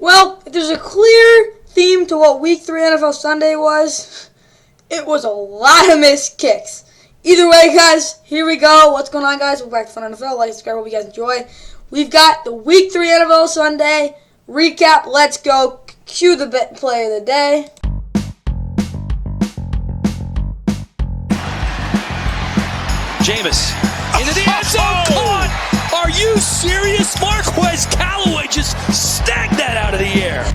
Well, if there's a clear theme to what Week 3 NFL Sunday was, it was a lot of missed kicks. Either way, guys, here we go. What's going on, guys? We're back to Fun NFL. Like, subscribe, hope you guys enjoy. We've got the Week 3 NFL Sunday recap. Let's go. Cue the play of the day. Jameis into the end zone. Caught. Are you serious? Marquez Callaway just snagged that out of the air.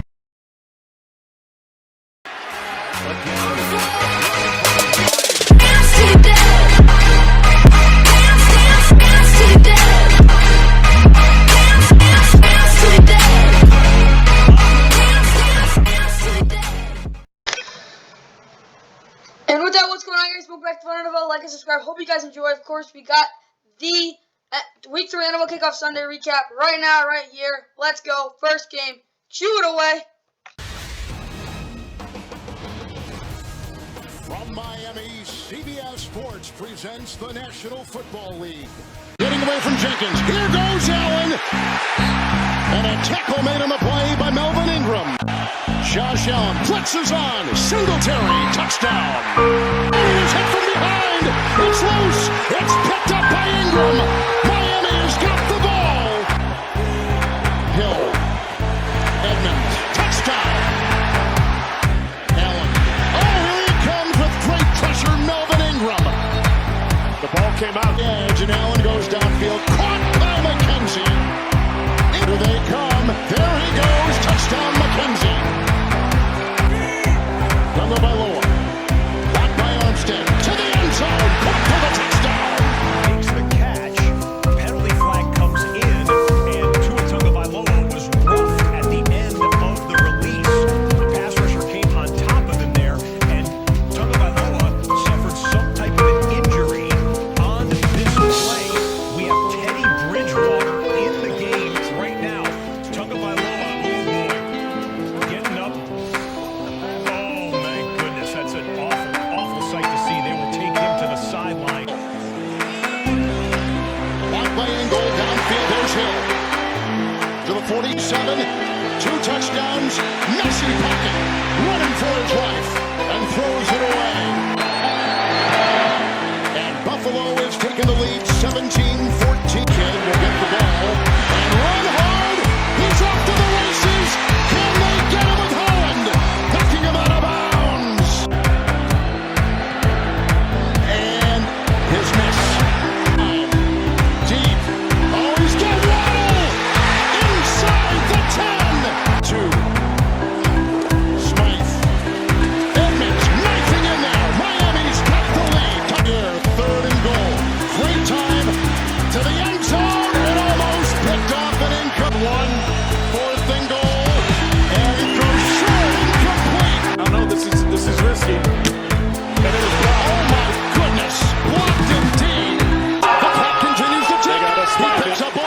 And with that, what's going on, guys? Welcome back to Fun NFL. Like and subscribe. Hope you guys enjoy. Of course, we got the Week 3 NFL Kickoff Sunday recap right now, right here. Let's go. First game. Chew it away. From Miami, CBS Sports presents the National Football League. Getting away from Jenkins. Here goes Allen. And a tackle made on the play by Melvin Ingram. Josh Allen flexes on. Singletary. Touchdown. And he is hit from behind. It's loose. It's picked up by Ingram. Miami has got the ball. Hill. Edmonds. Touchdown. Allen. Oh, here he comes with great pressure. Melvin Ingram. The ball came out the edge, and Allen goes downfield. Caught by McKenzie. Here they come. There he goes. Touchdown, McKenzie. Done by Loa. Blocked by Armstead. To the end zone. Caught for the touchdown. Makes the catch. Penalty flag comes in. And Tua Tagovailoa was roughed at the end of the release. The pass rusher came on top of him there. And Tagovailoa suffered some type of an injury on this play. We have Teddy Bridgewater in the game right now. Tagovailoa, getting up. Oh, my goodness. That's an awful sight to see. They will take him to the sideline. Blocked by Angle. Downfield. There's Hill. To the 47. 2 touchdowns. Messy pocket. Running for his life. And throws it away. And Buffalo is taking the lead. 17-14. Kid will get the ball. And run hard. He's off to the races. Can they get him with Holland? Knocking him out of bounds. And his miss. Deep. Oh, he's got Waddle. Inside the 10. 2. Smythe. Edmonds knifing in there. Miami's got the lead. Here, 3rd and goal. Free time to the end zone. It almost picked off and income. 4th and goal. And it goes short, incomplete. I know this is risky. And it was Oh my goodness. Blocked indeed. The clock continues to tick. He picks up 11.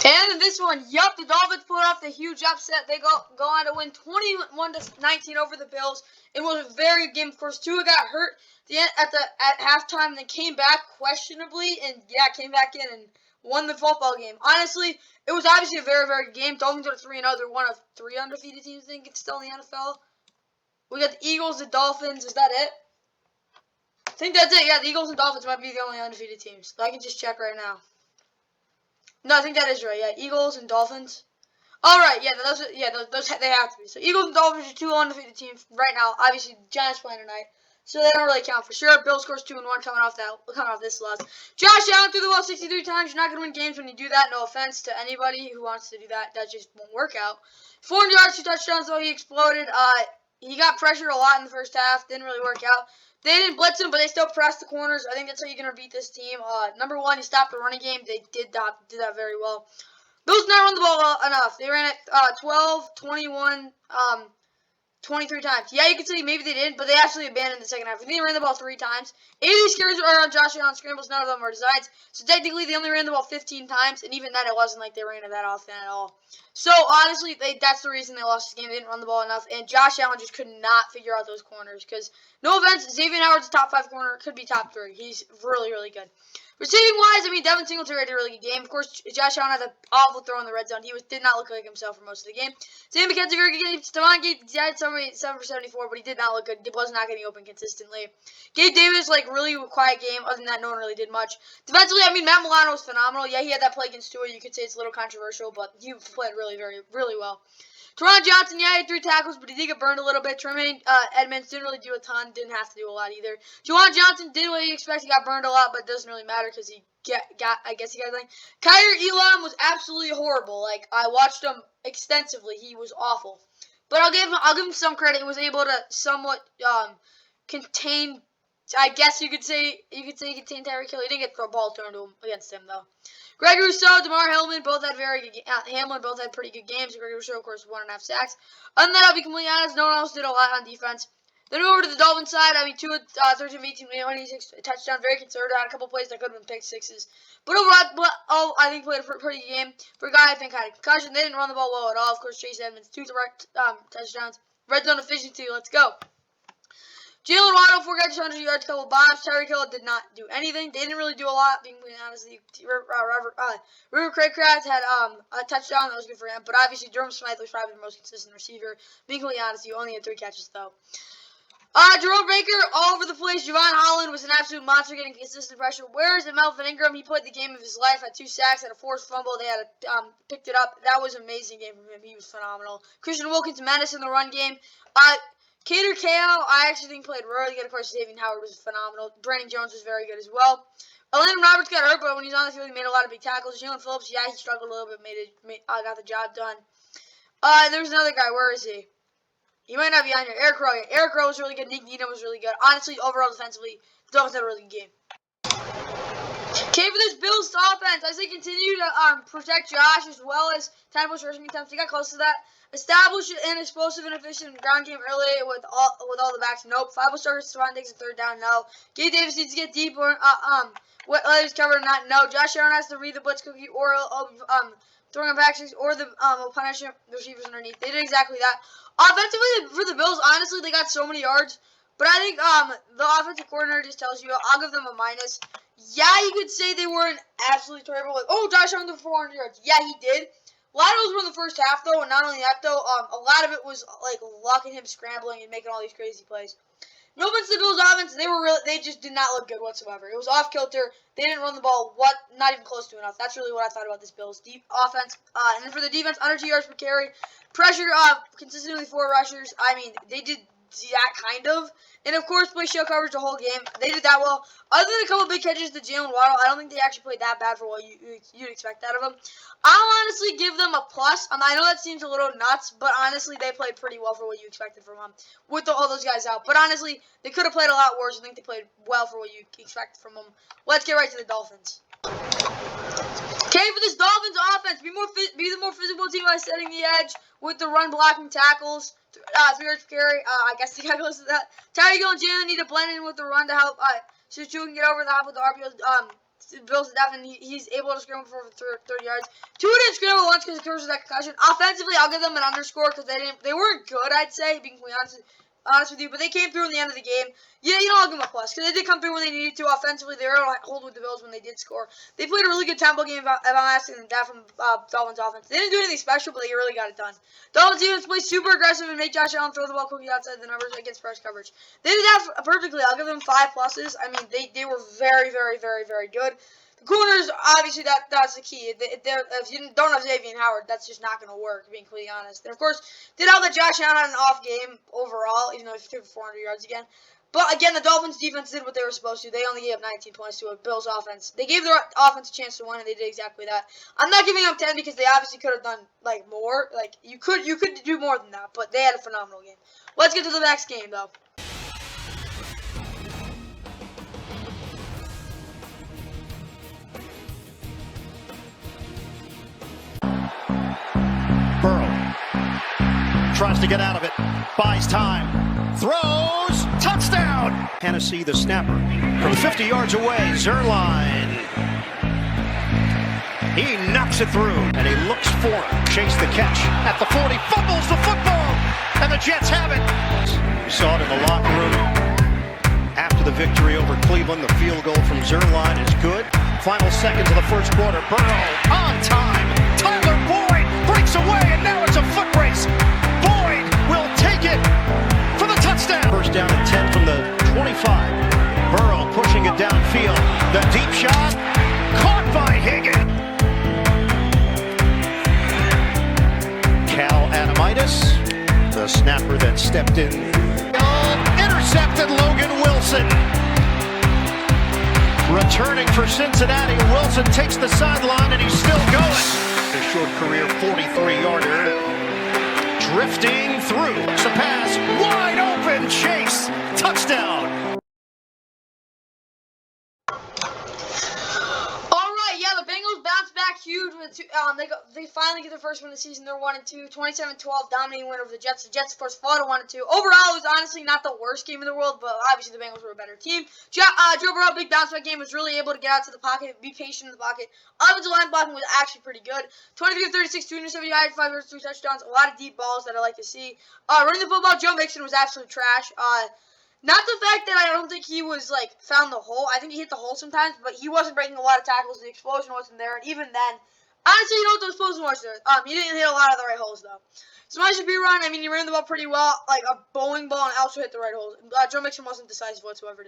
And in this one, the Dolphins pulled off the huge upset. They go on to win 21-19 over the Bills. It was a very good game. Of course, Tua got hurt at halftime and then came back questionably and came back in and won the football game. Honestly, it was obviously a very, very good game. Dolphins are 3-0. They're one of 3 undefeated teams. I think it's still in the NFL. We got the Eagles, the Dolphins. Is that it? I think that's it. Yeah, the Eagles and Dolphins might be the only undefeated teams. But I can just check right now. No, I think that is right. Yeah, Eagles and Dolphins. All right, those they have to be. So Eagles and Dolphins are 2 undefeated teams right now. Obviously, the Giants playing tonight, so they don't really count for sure. Bills scores 2-1 coming off this loss. Josh Allen threw the ball 63 times. You're not gonna win games when you do that. No offense to anybody who wants to do that. That just won't work out. 400 yards, 2 touchdowns. Though he exploded. He got pressured a lot in the first half. Didn't really work out. They didn't blitz him, but they still pressed the corners. I think that's how you're going to beat this team. Number 1, he stopped the running game. They did that very well. Bills not run the ball well enough. They ran it 12, 21, 23 times. Yeah, you can say maybe they didn't, but they actually abandoned the second half. They ran the ball 3 times. 8 of these carries are on Josh Allen scrambles. None of them were designs. So technically, they only ran the ball 15 times, and even then, it wasn't like they ran it that often at all. So, honestly, that's the reason they lost this game. They didn't run the ball enough, and Josh Allen just could not figure out those corners. Because, no offense, Xavier Howard's a top 5 corner, could be top 3. He's really, really good. Receiving-wise, I mean, Devin Singletary had a really good game. Of course, Josh Allen had an awful throw in the red zone. He did not look like himself for most of the game. Sam McKenzie, very good game. Stephon Gate had 7 for 74, but he did not look good. He was not getting open consistently. Gabe Davis, really quiet game. Other than that, no one really did much. Defensively, I mean, Matt Milano was phenomenal. Yeah, he had that play against TUA. You could say it's a little controversial, but he played really, really well. Teron Johnson, yeah, he had 3 tackles, but he did get burned a little bit. Tremaine Edmonds didn't really do a ton, didn't have to do a lot either. Juwan Johnson did what you expect. He got burned a lot, but it doesn't really matter because he got a thing. Kyrie Elam was absolutely horrible. I watched him extensively. He was awful. But I'll give him some credit. He was able to somewhat contain, I guess you could say he contained Tyreek Hill. He didn't get the ball thrown to him against him though. Greg Rousseau, DeMar Hamlin both had pretty good games. Greg Rousseau, of course, 1.5 sacks. Other than that, I'll be completely honest, no one else did a lot on defense. Then over to the Dolphins side, I mean, 13 of 18, 26 touchdowns, very conservative. Had a couple plays that could have been pick sixes. But overall, I think played a pretty good game. For a guy I think had a concussion, they didn't run the ball well at all. Of course, Chase Edmonds, 2 direct touchdowns. Red zone efficiency, let's go. Jalen Waddle, 4 catches, 100 yards, couple bombs. Tyreek Hill did not do anything. They didn't really do a lot, being honest. River Craycraft had a touchdown. That was good for him. But obviously, Jerome Smythe was probably the most consistent receiver. Being completely honest, he only had 3 catches, though. Jerome Baker, all over the place. Javon Holland was an absolute monster getting consistent pressure. Where is Melvin Ingram? He played the game of his life. Had 2 sacks, had a forced fumble. They had picked it up. That was an amazing game from him. He was phenomenal. Christian Wilkins, menace in the run game. Cater Kao, I actually think played really good. Of course, Xavier Howard was phenomenal. Brandon Jones was very good as well. Landon Roberts got hurt, but when he's on the field, he made a lot of big tackles. Jalen Phillips, yeah, he struggled a little bit, got the job done. There was another guy. Where is he? He might not be on here. Eric Rowe. Yeah, Eric Rowe was really good. Nick Needham was really good. Honestly, overall defensively, the Dolphins had a really good game. Okay, for this Bills offense, as they continue to protect Josh as well as 10 plus rushing attempts, they got close to that. Establish an explosive and efficient ground game early with all the backs. Nope. 5 starters, Stephon Diggs, 3rd down. No. Gabe Davis needs to get deeper. What others cover? Not. No. Josh Allen has to read the blitz cookie or throwing him back or will punish the receivers underneath. They did exactly that. Offensively, for the Bills, honestly, they got so many yards. But I think the offensive coordinator just tells you, I'll give them a minus. Yeah, you could say they weren't absolutely terrible. Josh Allen threw 400 yards. Yeah, he did. A lot of those were in the first half, though, and not only that, though, a lot of it was, luck and him scrambling and making all these crazy plays. No offense to the Bills' offense, they just did not look good whatsoever. It was off-kilter. They didn't run the ball, not even close to enough. That's really what I thought about this Bills offense. And then for the defense, under 2 yards per carry. Pressure, consistently 4 rushers. I mean, they did that kind of. And, of course, play show coverage the whole game. They did that well. Other than a couple big catches to Jalen Waddle, I don't think they actually played that bad for what you'd expect out of them. I'll honestly give them a plus. I know that seems a little nuts, but honestly, they played pretty well for what you expected from them with all those guys out. But honestly, they could have played a lot worse. I think they played well for what you expected from them. Let's get right to the Dolphins. Okay, for this Dolphins offense, be the more physical team by setting the edge with the run blocking tackles. 3 yards per carry. I guess they got close to that. Tyreek Hill and Jalen need to blend in with the run to help so Tua can get over the top with the RPO. Bills to death, and he's able to scramble for 30 yards. Tua didn't scramble once because of that concussion. Offensively, I'll give them an underscore because they weren't good, I'd say, being completely honest with you, but they came through in the end of the game. Yeah, I'll give them a plus because they did come through when they needed to. Offensively, they were able to hold with the Bills when they did score. They played a really good tempo game, if I'm asking that from Dolphins offense. They didn't do anything special, but they really got it done. Dolphins defense played super aggressive and make Josh Allen throw the ball quickly outside the numbers against press coverage. They did that perfectly. I'll give them 5 pluses. I mean, they were very, very, very, very good. The corners, obviously, that's the key. If you don't have Xavier Howard, that's just not going to work, being completely honest. And, of course, did help that Josh Allen had an off game overall, even though he threw for 400 yards again. But, again, the Dolphins' defense did what they were supposed to. They only gave up 19 points to a Bills' offense. They gave their offense a chance to win, and they did exactly that. I'm not giving them 10 because they obviously could have done, more. You could do more than that, but they had a phenomenal game. Let's get to the next game, though. Tries to get out of it, buys time, throws, touchdown! Hennessy, the snapper, from 50 yards away, Zerline. He knocks it through, and he looks for it. Chase the catch at the 40, fumbles the football, and the Jets have it. We saw it in the locker room after the victory over Cleveland. The field goal from Zerline is good. Final seconds of the first quarter. Burrow on time. Tyler Boyd breaks away, and now it's a foot race. Boyd will take it for the touchdown. First down and 10 from the 25. Burrow pushing it downfield. The deep shot caught by Higgins. Cal Adamitis, the snapper that stepped in. Intercepted Logan Wilson. Returning for Cincinnati, Wilson takes the sideline and he's still going. A short career 43-yarder. Drifting through. It's a pass. Wide open. Chase. Touchdown. The Bengals bounce back huge with they finally get their first win of the season. They're 1-2, 27-12, dominating win over the Jets. The Jets, of course, fought a 1-2. Overall, it was honestly not the worst game in the world, but obviously the Bengals were a better team. Joe Burrow, big bounce back game, was really able to get out to the pocket, be patient in the pocket. Offensive line blocking was actually pretty good. 23-36, 275 yards, 3 touchdowns, a lot of deep balls that I like to see. Running the football, Joe Mixon was absolute trash. Not the fact that I don't think he was, found the hole. I think he hit the hole sometimes, but he wasn't breaking a lot of tackles. The explosion wasn't there. And even then, honestly, you know what the explosion was there. He didn't hit a lot of the right holes, though. Smash B run, he ran the ball pretty well, like a bowling ball, and also hit the right holes. Joe Mixon wasn't decisive whatsoever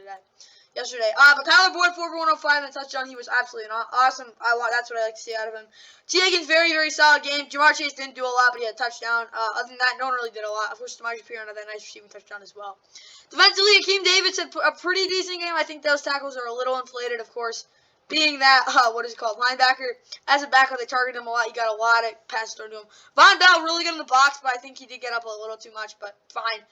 yesterday. But Tyler Boyd, 4 for 105 and a touchdown. He was absolutely awesome. That's what I like to see out of him. T. Higgins, very, very solid game. Jamar Chase didn't do a lot, but he had a touchdown. Other than that, no one really did a lot. Of course, Samaje Perine had that nice receiving touchdown as well. Defensively, Akeem Davis had a pretty decent game. I think those tackles are a little inflated, of course, being that, linebacker. As a backup, they targeted him a lot. You got a lot of passes thrown to him. Von Bell really good in the box, but I think he did get up a little too much, but fine.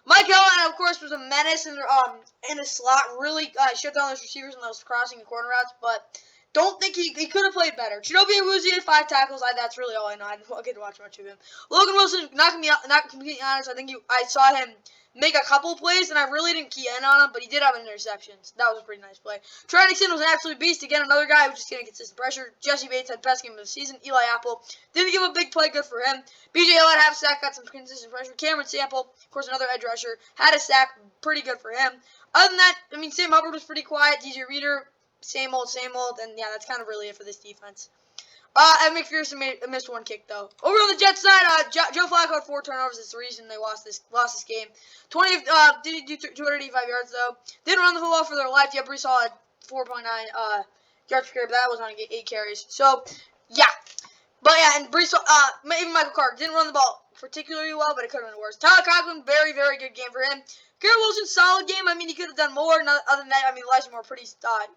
Mike Ellen, of course, was a menace in the slot. Really shut down those receivers and those crossing and corner routes, but don't think he could have played better. Chidobe Awuzie had 5 tackles. That's really all I know. I didn't get to watch much of him. Logan Wilson, not completely honest. I saw him make a couple of plays, and I really didn't key in on him, but he did have interceptions. That was a pretty nice play. Trey Nixon was an absolute beast. Again, another guy who was just getting consistent pressure. Jesse Bates had best game of the season. Eli Apple didn't give a big play. Good for him. BJ Elliott half sack, got some consistent pressure. Cameron Sample, of course, another edge rusher, had a sack. Pretty good for him. Other than that, Sam Hubbard was pretty quiet. DJ Reader, same old. And yeah, that's kind of really it for this defense. Evan McPherson missed 1 kick, though. Over on the Jets side, Joe Flacco had 4 turnovers. That's the reason they lost this game. 285 yards, though. Didn't run the football for their life. Yeah, Brees Hall had 4.9 yards per carry, but that was on 8 carries. So, yeah. But, yeah, and Brees Hall, even Michael Carter didn't run the ball particularly well, but it could have been worse. Tyler Conklin, very, very good game for him. Garrett Wilson, solid game. He could have done more. Other than that, Elijah Moore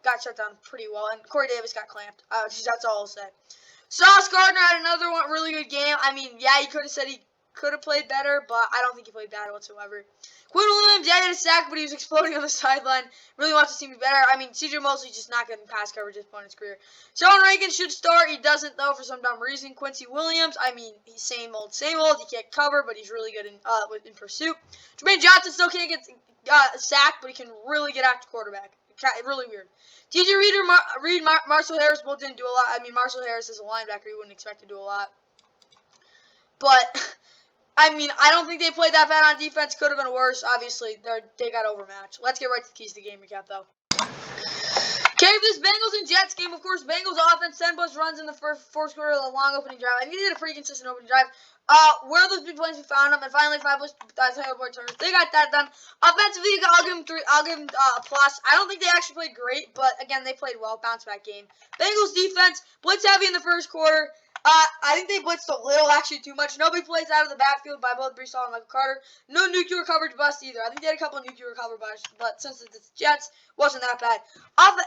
got shut down pretty well, and Corey Davis got clamped. That's all I'll say. Sauce Gardner had another really good game. Yeah, he could have said he could have played better, but I don't think he played bad whatsoever. Quinn Williams, yeah, he had a sack, but he was exploding on the sideline. Really wants to see me better. C.J. Mosley's just not good in pass coverage at this point in his career. Sean Rankin should start. He doesn't, though, for some dumb reason. Quincy Williams, he's same old. He can't cover, but he's really good in pursuit. Jermaine Johnson still can't get sacked, but he can really get after quarterback. Really weird. TJ Reed, Marcel Harris both didn't do a lot. Marcel Harris is a linebacker. You wouldn't expect to do a lot. But, I don't think they played that bad on defense. Could have been worse. Obviously, they got overmatched. Let's get right to the keys to the game recap, though. Okay, this Bengals and Jets game, of course, Bengals offense, 10+ runs in the fourth quarter of the long opening drive. He did a pretty consistent opening drive. Where are those big plays we found them? And finally, 5+ Tyler Boyd turnovers. They got that done. Offensively, I'll give them a plus. I don't think they actually played great, but again, they played well. Bounce back game. Bengals defense, blitz heavy in the first quarter. I think they blitzed a little, actually too much. No big plays out of the backfield by both Brees Hall and Michael Carter. No nuclear coverage bust either. I think they had a couple of nuclear coverage busts, but since it's Jets, wasn't that bad.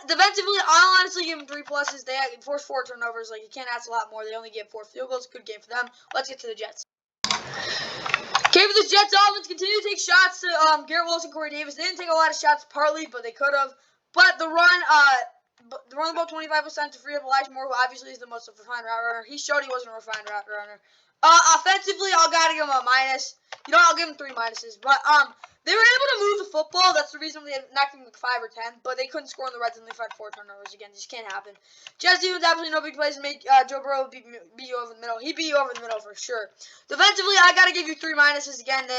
Defensively, I'll honestly give them 3 pluses. They forced 4 turnovers. You can't ask a lot more. They only gave 4 field goals. Good game for them. Let's get to the Jets. Okay, for the Jets offense, continue to take shots to Garrett Wilson, Corey Davis. They didn't take a lot of shots, partly, but they could have. But the run about 25% to free up Elijah Moore, who obviously is the most refined route runner. He showed he wasn't a refined route runner. Offensively, I'll gotta give him a minus. You know, I'll give them 3 minuses. But they were able to move the football. That's the reason they knocked them like 5 or 10. But they couldn't score in the red zone. They had 4 turnovers again. Just can't happen. Jets defense absolutely no big plays to make Joe Burrow beat you over the middle. He beat you over the middle for sure. Defensively, I got to give you 3 minuses again.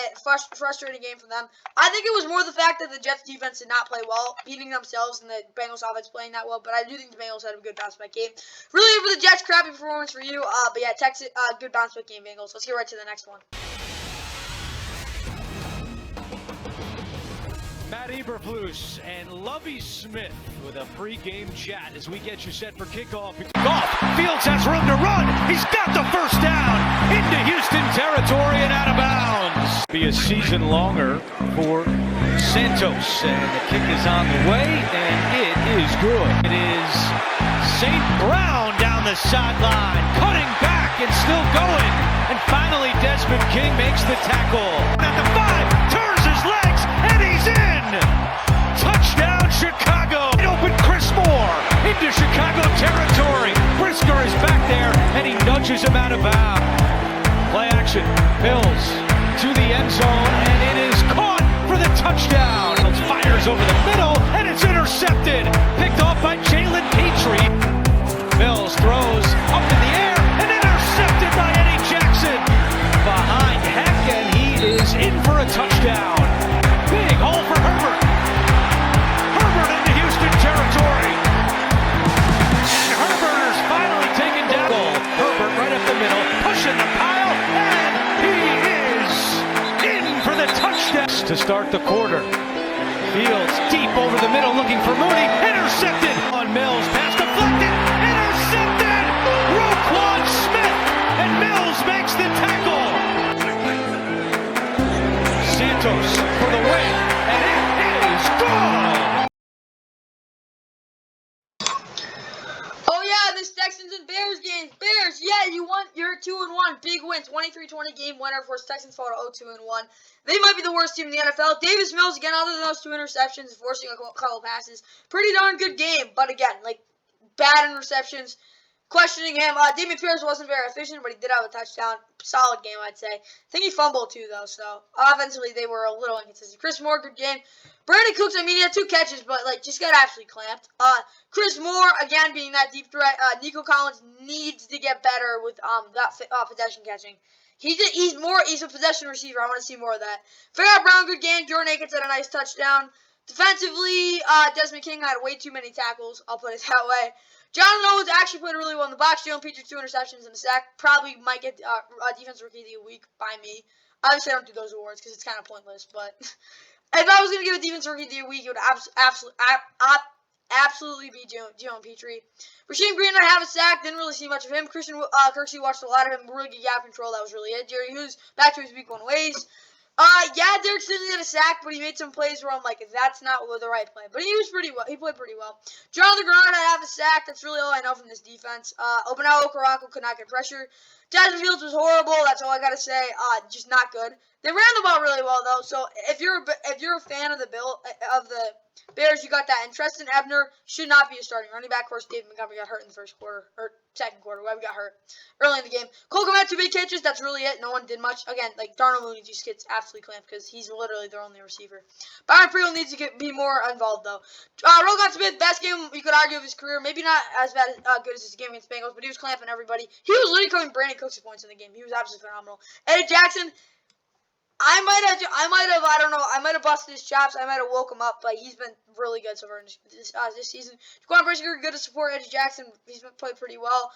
Frustrating game for them. I think it was more the fact that the Jets defense did not play well, beating themselves, and the Bengals offense playing that well. But I do think the Bengals had a good bounce back game. Really good for the Jets. Crappy performance for you. But yeah, Texas, good bounce back game, Bengals. Let's get right to the next one. Matt Eberflus and Lovie Smith with a pre-game chat as we get you set for kickoff. Goff, Fields has room to run. He's got the first down into Houston territory and out of bounds. Be a season longer for Santos, and the kick is on the way, and it is good. It is St. Brown down the sideline, cutting back and still going. And finally, Desmond King makes the tackle. At the 5, turns his legs, and he's in! Touchdown, Chicago! It opened Chris Moore into Chicago territory. Brisker is back there, and he nudges him out of bounds. Play action. Bills to the end zone, and it is caught for the touchdown. Fires over the middle, and it's intercepted. Picked off by Jalen Petrie. Bills throws up in the air, and intercepted by Eddie Jackson. Behind Heck, and he is in for a touchdown. Big hole for Herbert. Herbert into Houston territory. And Herbert's finally taken down. Herbert right up the middle, pushing the pile, and he is in for the touchdown. To start the quarter. Fields deep over the middle looking for Mooney. Intercepted on Mills. Pass deflected. Intercepted. Roquan Smith. And Mills makes the tackle. Santos for the win. And it is gone. Oh yeah, this Texans and Bears game. Bears, yeah, you won. You're 2-1. Big win. 23-20 game winner. Of course, Texans fall to 0-2-1. They might be the worst team in the NFL. Davis Mills, again, other than those 2 interceptions, forcing a couple passes. Pretty darn good game. But again, like, bad interceptions. Questioning him. Damian Pierce wasn't very efficient, but he did have a touchdown. Solid game, I'd say. I think he fumbled, too, though. So, offensively, they were a little inconsistent. Chris Moore, good game. Brandon Cooks, I mean, he had 2 catches, but, like, just got absolutely clamped. Chris Moore, again, being that deep threat. Nico Collins needs to get better with that possession catching. He's a possession receiver. I want to see more of that. Farrah Brown, good game. Jordan Akins had a nice touchdown. Defensively, Desmond King had way too many tackles. I'll put it that way. Jonathan Owens actually played really well in the box. Jalen Petrie, 2 interceptions and a sack. Probably might get Defensive Rookie of the Week by me. Obviously, I don't do those awards because it's kind of pointless. But if I was going to give a Defensive Rookie of the Week, it would absolutely be Jalen Petrie. Rasheem Green, I have a sack. Didn't really see much of him. Christian Kirksey watched a lot of him. Really good gap control. That was really it. Jerry Hughes, back to his week 1 ways. Yeah, Derek Stingley had a sack, but he made some plays where I'm like, that's not the right play. But he was pretty well. He played pretty well. Jonathan Grenard had a sack. That's really all I know from this defense. Obenao Okoronkwo could not get pressure. Desmond Fields was horrible. That's all I gotta say. Just not good. They ran the ball really well though. So if you're a fan of the Bears, you got that. And Treston Ebner should not be a starting running back. Of course, David Montgomery got hurt in the first quarter, or second quarter, whoever got hurt early in the game. Cole Kmet, 2 big catches. That's really it. No one did much. Again, like Darnell Mooney just gets absolutely clamped because he's literally their only receiver. Byron Pringle needs to be more involved though. Roquan Smith, best game you could argue of his career. Maybe not as bad good as his game against Bengals, but he was clamping everybody. He was literally covering Brandon Cooks' points in the game. He was absolutely phenomenal. Eddie Jackson. I might have busted his chops. I might have woke him up, but he's been really good so far this season. Jaquan Brisker, good to support Eddie Jackson. He's been played pretty well.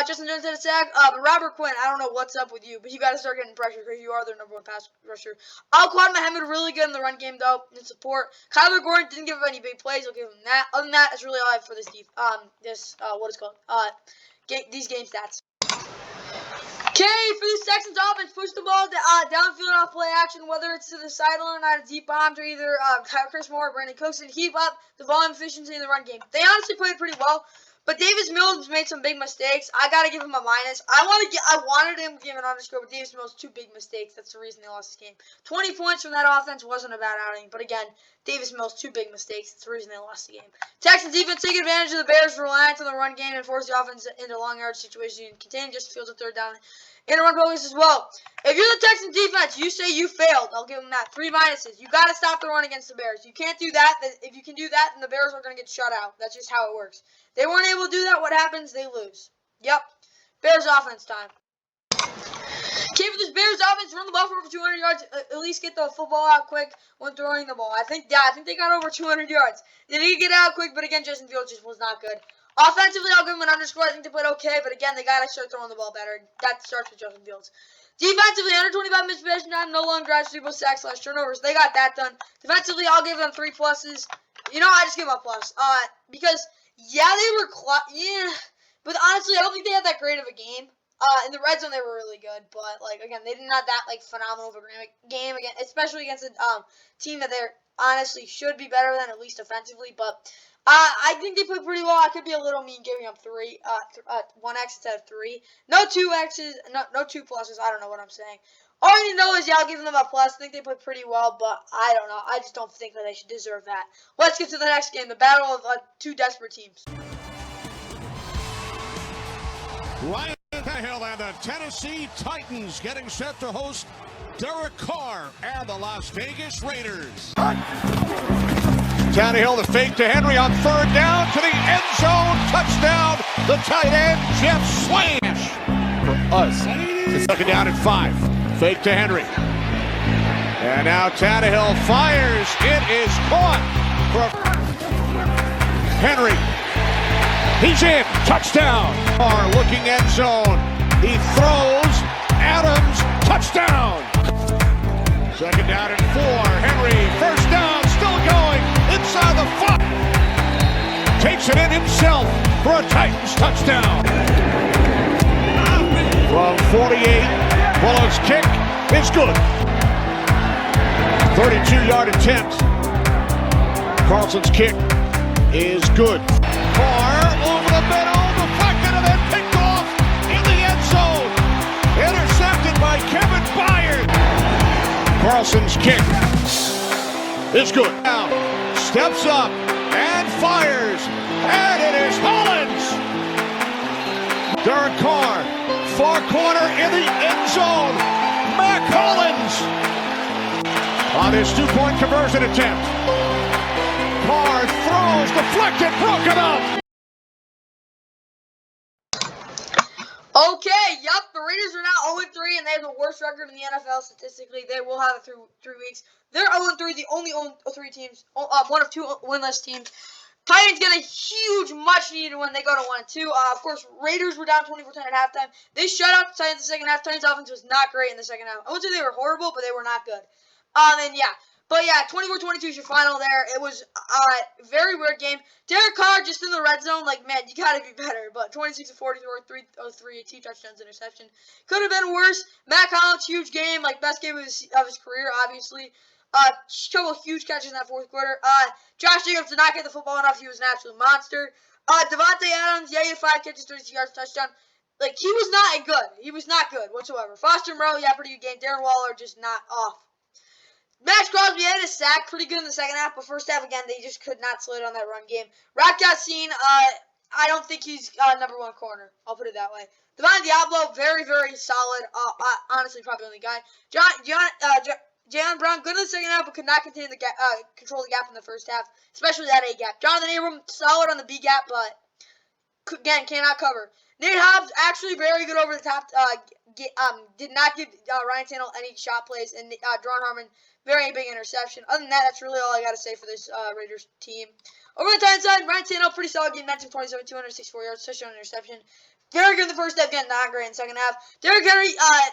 Justin Jones had a sack. But Robert Quinn, I don't know what's up with you, but you got to start getting pressure because you are their number 1 pass rusher. Alquan Mohammed, really good in the run game, though, in support. Kyler Gordon didn't give up any big plays. I'll give him that. Other than that, that's really all I have for this these game stats. Okay, for the Texans offense, push the ball downfield off play action, whether it's to the sideline on a deep bomb to either Chris Moore or Brandon Cooks, and keep up the volume efficiency in the run game. They honestly played pretty well, but Davis Mills made some big mistakes. I gotta give him a minus. I wanted him to give an underscore, but Davis Mills 2 big mistakes. That's the reason they lost this game. 20 points from that offense wasn't a bad outing, but again, Davis Mills 2 big mistakes. That's the reason they lost the game. Texans defense take advantage of the Bears' reliance on the run game and force the offense into long yard situations and contain just fields of 3rd down and run focus as well. If you're the Texans defense, you say you failed. I'll give them that. 3 minuses. You got to stop the run against the Bears. You can't do that. If you can do that, then the Bears are going to get shut out. That's just how it works. They weren't able to do that. What happens? They lose. Yep. Bears offense time. Okay, for this Bears offense, run the ball for over 200 yards. At least get the football out quick when throwing the ball. I think they got over 200 yards. They did get out quick, but again, Justin Fields just was not good. Offensively, I'll give them an underscore. I think they played okay, but again, they got to start throwing the ball better. That starts with Justin Fields. Defensively, 125 minutes possession time, no long drives, 3 sacks, / turnovers. They got that done. Defensively, I'll give them 3 pluses. You know, I just give them a plus. Because, yeah, they were but honestly, I don't think they had that great of a game. In the red zone, they were really good, but, like, again, they didn't have that, like, phenomenal of a game, again, especially against a team that they're honestly should be better than, at least offensively, but I think they played pretty well. I could be a little mean giving them 1x instead of 3. No 2x's, no 2 pluses. I don't know what I'm saying. All you know is, yeah, I'll give them a plus. I think they played pretty well, but I don't know. I just don't think that they should deserve that. Let's get to the next game, the battle of 2 desperate teams. Ryan Tannehill and the Tennessee Titans getting set to host Derek Carr and the Las Vegas Raiders. Tannehill, the fake to Henry on 3rd down to the end zone. Touchdown, the tight end, Jeff Swash. For us, it's 2nd down and 5. Fake to Henry. And now Tannehill fires. It is caught for Henry. He's in. Touchdown. Carr looking end zone. He throws. Adams. Touchdown. 2nd down and 4. Henry. 1st down. Still going. Inside the 5. Takes it in himself for a Titans touchdown. From 48. Bullock's kick is good. 32-yard attempt. Carlson's kick is good. Carr over the middle, deflected and then picked off in the end zone. Intercepted by Kevin Byard. Carlson's kick is good. Now steps up and fires, and it is Hollins. Derek Carr, far corner in the end zone. Mac Hollins on his 2-point conversion attempt. Carr throws, deflected, broken up. Okay, yep, the Raiders are now 0-3, and they have the worst record in the NFL statistically. They will have it through 3 weeks. They're 0-3, the only 0-3 teams, one of 2 winless teams. Titans get a huge, much-needed win. They go to 1-2. Of course, Raiders were down 24-10 at halftime. They shut out the Titans in the second half. Titans' offense was not great in the second half. I wouldn't say they were horrible, but they were not good. But yeah, 24-22 is your final there. It was a very weird game. Derek Carr just in the red zone, like, man, you gotta be better. But 26-40, 303, 2 touchdowns, interception. Could have been worse. Mac Hollins, huge game, like, best game of his career, obviously. Couple huge catches in that 4th quarter. Josh Jacobs did not get the football enough. He was an absolute monster. Devontae Adams, yeah, he had 5 catches, 36 yards, touchdown. Like, he was not good. He was not good whatsoever. Foster Moreau, yeah, pretty good game. Darren Waller, just not off. Max Crosby had a sack, pretty good in the second half, but first half, again, they just could not slow down that run game. Rat Yassine, I don't think he's number 1 corner. I'll put it that way. Divine Diablo, very, very solid. Honestly, probably the only guy. Jaylen Brown, good in the second half, but could not control the gap in the first half, especially that A gap. Jonathan Abram, solid on the B gap, but again, cannot cover. Nate Hobbs, actually very good over the top. Did not give Ryan Tannehill any shot plays, and Dron Harmon, very big interception. Other than that, that's really all I got to say for this Raiders team. Over the Titans side, Ryan Tannehill, pretty solid game, 19-27, 264 yards, touchdown, interception. Very good in the first half, again, not great in the second half. Derrick Henry, I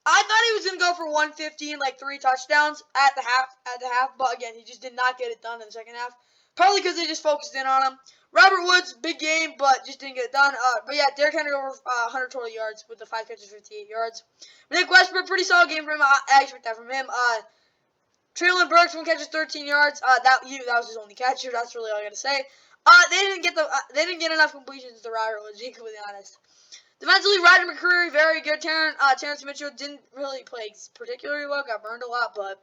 thought he was going to go for 115, like 3 touchdowns at the half, but again, he just did not get it done in the second half. Probably because they just focused in on him. Robert Woods, big game, but just didn't get it done. But yeah, Derrick Henry over 100 total yards with the 5 catches, 58 yards. Nick Westbrook, pretty solid game for him. I expect that from him. Treylon Burks, 1 catch, 13 yards. That was his only catch. That's really all I got to say. They didn't get enough completions to Robert Woods, to be completely honest. Defensively, Ryder McCreary, very good. Terrence Mitchell didn't really play particularly well. Got burned a lot, but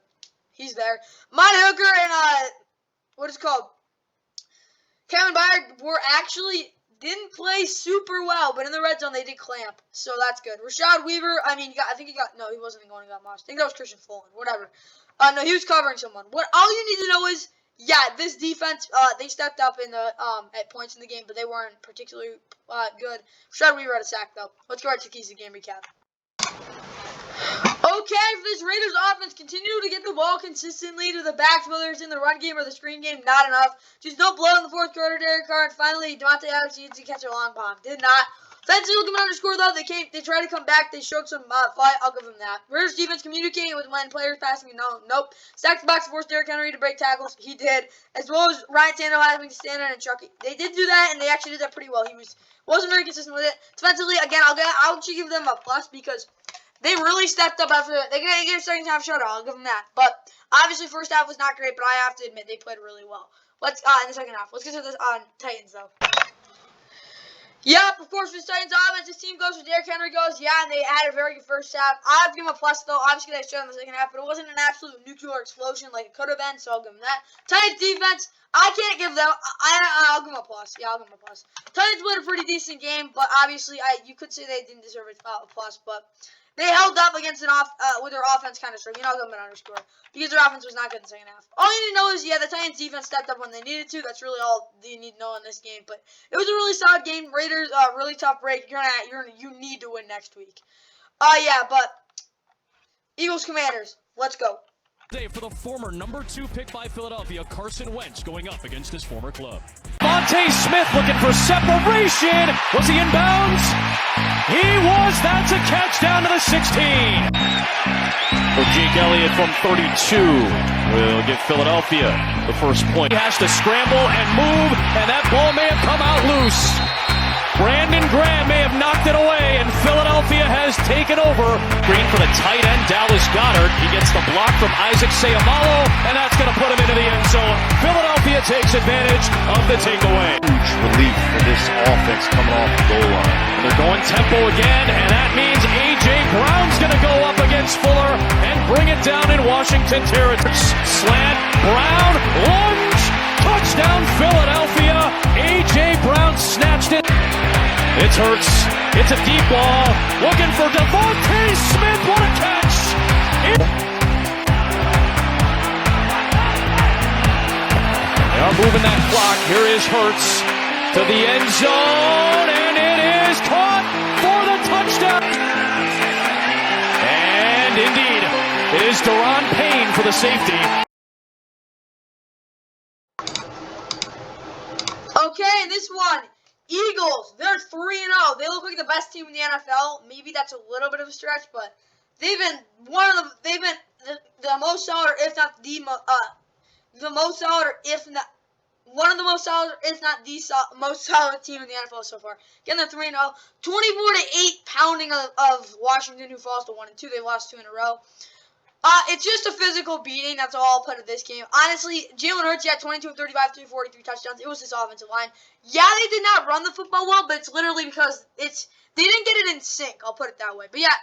he's there. Monty Hooker and what is it called? Kevin Byard were actually didn't play super well, but in the red zone they did clamp, so that's good. Rashad Weaver, I mean, no, he wasn't going to get Moss. I think that was Christian Fulton, whatever. No, he was covering someone. All you need to know is, yeah, this defense, they stepped up in the at points in the game, but they weren't particularly good. Rashad Weaver had a sack though. Let's go right to keys of the game recap. Okay, for this Raiders offense, continue to get the ball consistently to the backs, whether it's in the run game or the screen game, not enough. Just no blood in the fourth quarter, Derek Carr, and finally, Devontae Adams needs to catch a long bomb. Did not. Offensively looking underscore, though, they tried to come back, they showed some fight, I'll give them that. Raiders defense communicating with when players passing, nope. Stacked the box, forced Derrick Henry to break tackles, he did. As well as Ryan Tannehill having to stand in and chuck it. They did do that, and they actually did that pretty well. He wasn't very consistent with it. Defensively, again, I'll actually give them a plus because they really stepped up after they gave second half shutout. I'll give them that. But obviously, first half was not great. But I have to admit they played really well. Let's in the second half. Let's get to this on Titans though. Yep, of course, with Titans offense, this team goes where Derrick Henry goes. Yeah, and they had a very good first half. I have to give them a plus though. Obviously, they showed in the second half, but it wasn't an absolute nuclear explosion like it could have been. So I'll give them that. Titans defense, I can't give them. I'll give them a plus. Yeah, I'll give them a plus. Titans played a pretty decent game, but obviously, you could say they didn't deserve a plus, but they held up against with their offense kind of struggling. I'll give them an underscore because their offense was not good in the second half. All you need to know is, yeah, the Titans defense stepped up when they needed to. That's really all you need to know in this game. But it was a really solid game. Raiders, really tough break. You need to win next week. Yeah, but Eagles Commanders, let's go. Day for the former number 2 pick by Philadelphia, Carson Wentz, going up against his former club. Devontae Smith looking for separation. Was he in bounds? He was. That's a catch down to the 16. For Jake Elliott from 32 will give Philadelphia the first point. He has to scramble and move, and that ball may have come out loose. Brandon Graham may have knocked it away, and Philadelphia has taken over. Green for the tight end, Dallas Goedert. He gets the block from Isaac Seumalo, and that's going to put him into the end zone. Philadelphia takes advantage of the takeaway. Huge relief for this offense coming off the goal line. And they're going tempo again, and that means A.J. Brown's going to go up against Fuller and bring it down in Washington territory. Slant, Brown, lunge, touchdown Philadelphia. A.J. Brown snatched it. It's Hurts. It's a deep ball. Looking for Devontae Smith. What a catch! They are moving that clock. Here is Hurts to the end zone, and it is caught for the touchdown. And indeed, it is Daron Payne for the safety. Okay, this one. Eagles, they're 3-0. They look like the best team in the NFL. Maybe that's a little bit of a stretch, but they've been the most solid, if not the most solid, if not one of the most solid, if not the most solid team in the NFL so far. Again, they're 3-0, 24-8 pounding of Washington, who falls to 1-2. They lost 2 in a row. It's just a physical beating. That's all I'll put at this game. Honestly, Jalen Hurts, he had 22 of 35, 343 touchdowns. It was his offensive line. Yeah, they did not run the football well, but it's literally because they didn't get it in sync. I'll put it that way. But yeah,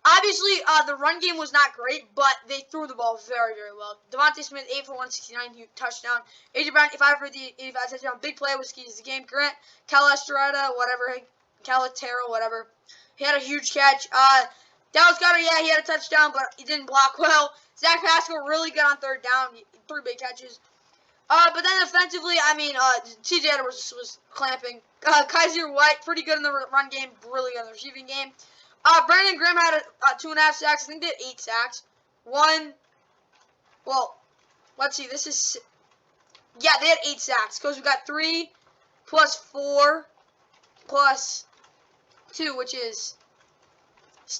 obviously, the run game was not great, but they threw the ball very, very well. Devontae Smith, 8 for 169 touchdown. A.J. Brown, 5 for 85 touchdown. Big play was keys to the game. Grant Calastrata, Calatero, whatever. He had a huge catch. Dallas Goedert, yeah, he had a touchdown, but he didn't block well. Zach Pascal really good on third down. 3 big catches. But then offensively, I mean, C.J. Edwards was clamping. Kaiser White, pretty good in the run game, really good in the receiving game. Brandon Graham had 2.5 sacks. I think they had 8 sacks. Let's see, yeah, they had 8 sacks, because we got 3 plus 4 plus 2, which is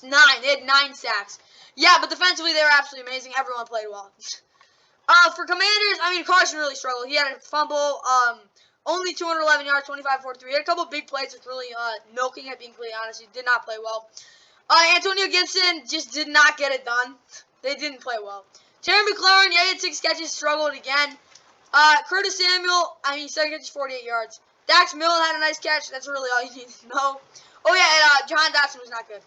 9. They had 9 sacks. Yeah, but defensively, they were absolutely amazing. Everyone played well. For Commanders, I mean, Carson really struggled. He had a fumble, only 211 yards, 25-43. He had a couple big plays with really milking it, being completely honest. He did not play well. Antonio Gibson just did not get it done. They didn't play well. Terry McLaurin, yeah, he had 6 catches, struggled again. Curtis Samuel, I mean, 7 catches, 48 yards. Dax Milne had a nice catch. That's really all you need to know. Oh, yeah, and John Dotson was not good.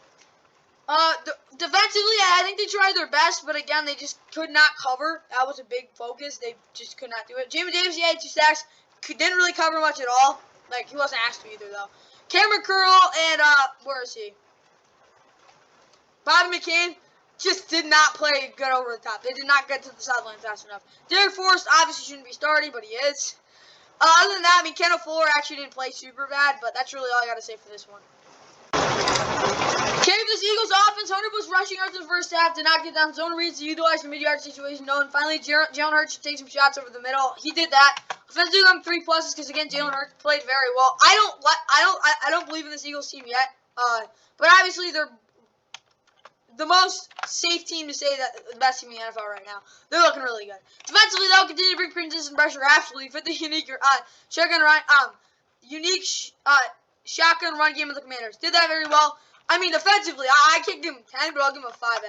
Defensively, I think they tried their best, but again, they just could not cover. That was a big focus. They just could not do it. Jamie Davis, he had 2 sacks. Didn't really cover much at all. Like, he wasn't asked to either, though. Cameron Curl and, where is he? Bobby McCain just did not play good over the top. They did not get to the sideline fast enough. Derek Forrest obviously shouldn't be starting, but he is. Other than that, I mean, Kendall Fuller actually didn't play super bad, but that's really all I got to say for this one. Okay, this Eagles offense, 100 was rushing yards in the first half, did not get down zone reads to utilize the mid-yard situation. No, and finally, Jalen Hurts should take some shots over the middle. He did that. Offensively, I'm 3 pluses because again, Jalen Hurts played very well. I don't believe in this Eagles team yet. But obviously they're the most safe team to say that the best team in the NFL right now. They're looking really good. Defensively, they'll continue to bring consistent pressure. Absolutely fit the unique shotgun run game of the Commanders. Did that very well. I mean, defensively, I can't give them 10, but I'll give them a 5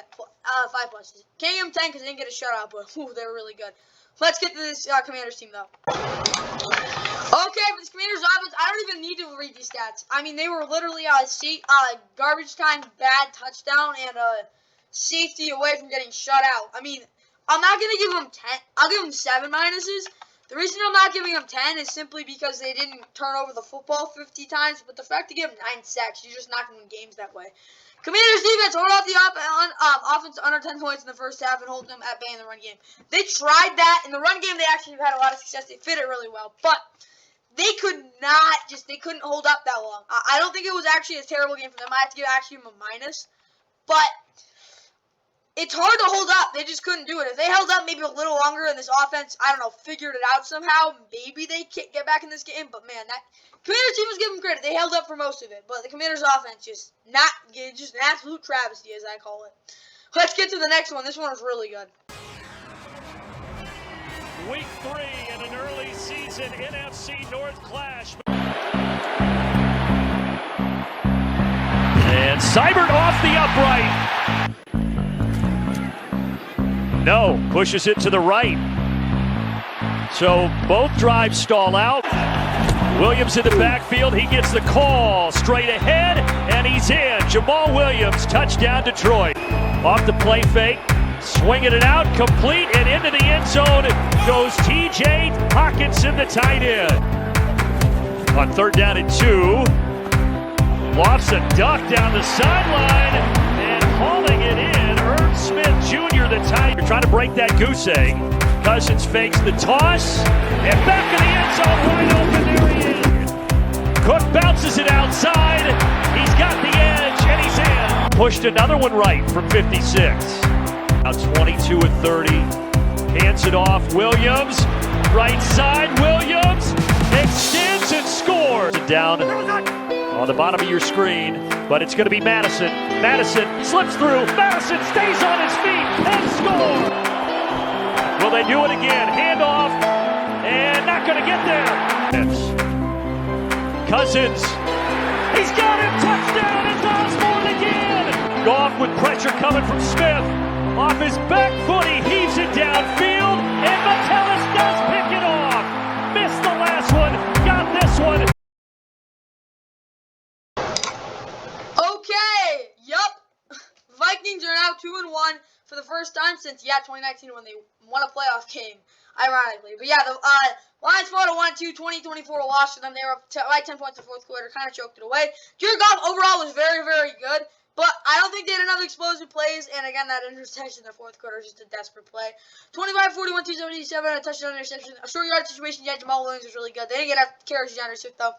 pluses. Can't give them 10 because they didn't get a shutout, but they're really good. Let's get to this Commanders team, though. Okay, for this Commanders offense, I don't even need to read these stats. I mean, they were literally garbage time, bad touchdown, and safety away from getting shut out. I mean, I'm not going to give them 10. I'll give them 7 minuses. The reason I'm not giving them 10 is simply because they didn't turn over the football 50 times, but the fact to give them 9 sacks, you're just not going to win games that way. Commanders defense hold off the offense under 10 points in the first half and hold them at bay in the run game. They tried that. In the run game, they actually had a lot of success. They fit it really well, but they couldn't hold up that long. I don't think it was actually a terrible game for them. I have to give them a minus, but it's hard to hold up. They just couldn't do it. If they held up maybe a little longer and this offense, I don't know, figured it out somehow, maybe they can't get back in this game. But man, that Commanders team was giving them credit. They held up for most of it, but the Commanders offense just an absolute travesty, as I call it. Let's get to the next one. This one was really good. Week 3 and an early season NFC North clash. And Seibert off the upright. No, pushes it to the right. So both drives stall out. Williams in the backfield. He gets the call straight ahead, and he's in. Jamal Williams, touchdown Detroit. Off the play fake, swinging it out, complete, and into the end zone goes T.J. Hockenson, the tight end. On 3rd down and 2, lofts a duck down the sideline, and hauling it in. Irv Smith Jr., the tight end, trying to break that goose egg. Cousins fakes the toss, and back in the end zone, wide open, there he is. Cook bounces it outside, he's got the edge, and he's in. Pushed another one right from 56. Now 22 and 30, hands it off, Williams, right side, Williams, extends and scores. Down on the bottom of your screen, but it's going to be Madison. Madison slips through, Madison stays on his feet, and scores! Will they do it again? Handoff, and not going to get there. Cousins, he's got him, touchdown, it's Osborne again! Goff with pressure coming from Smith. Off his back foot, he heaves it downfield, and Metellus does pick it off. Missed the last one, got this one. Okay, yup. Vikings are now 2-1 for the first time since 2019 when they won a playoff game, ironically. But yeah, the Lions fought a 1-2, 20-24 loss for them. They were up by 10 points in the fourth quarter, kind of choked it away. Jared Goff overall was very, very good, but I don't think they had enough explosive plays, and again, that interception in the fourth quarter is just a desperate play. 25-41, 277, a touchdown interception. A short yard situation, Jamal Williams was really good. They didn't get enough carries to Swift, though.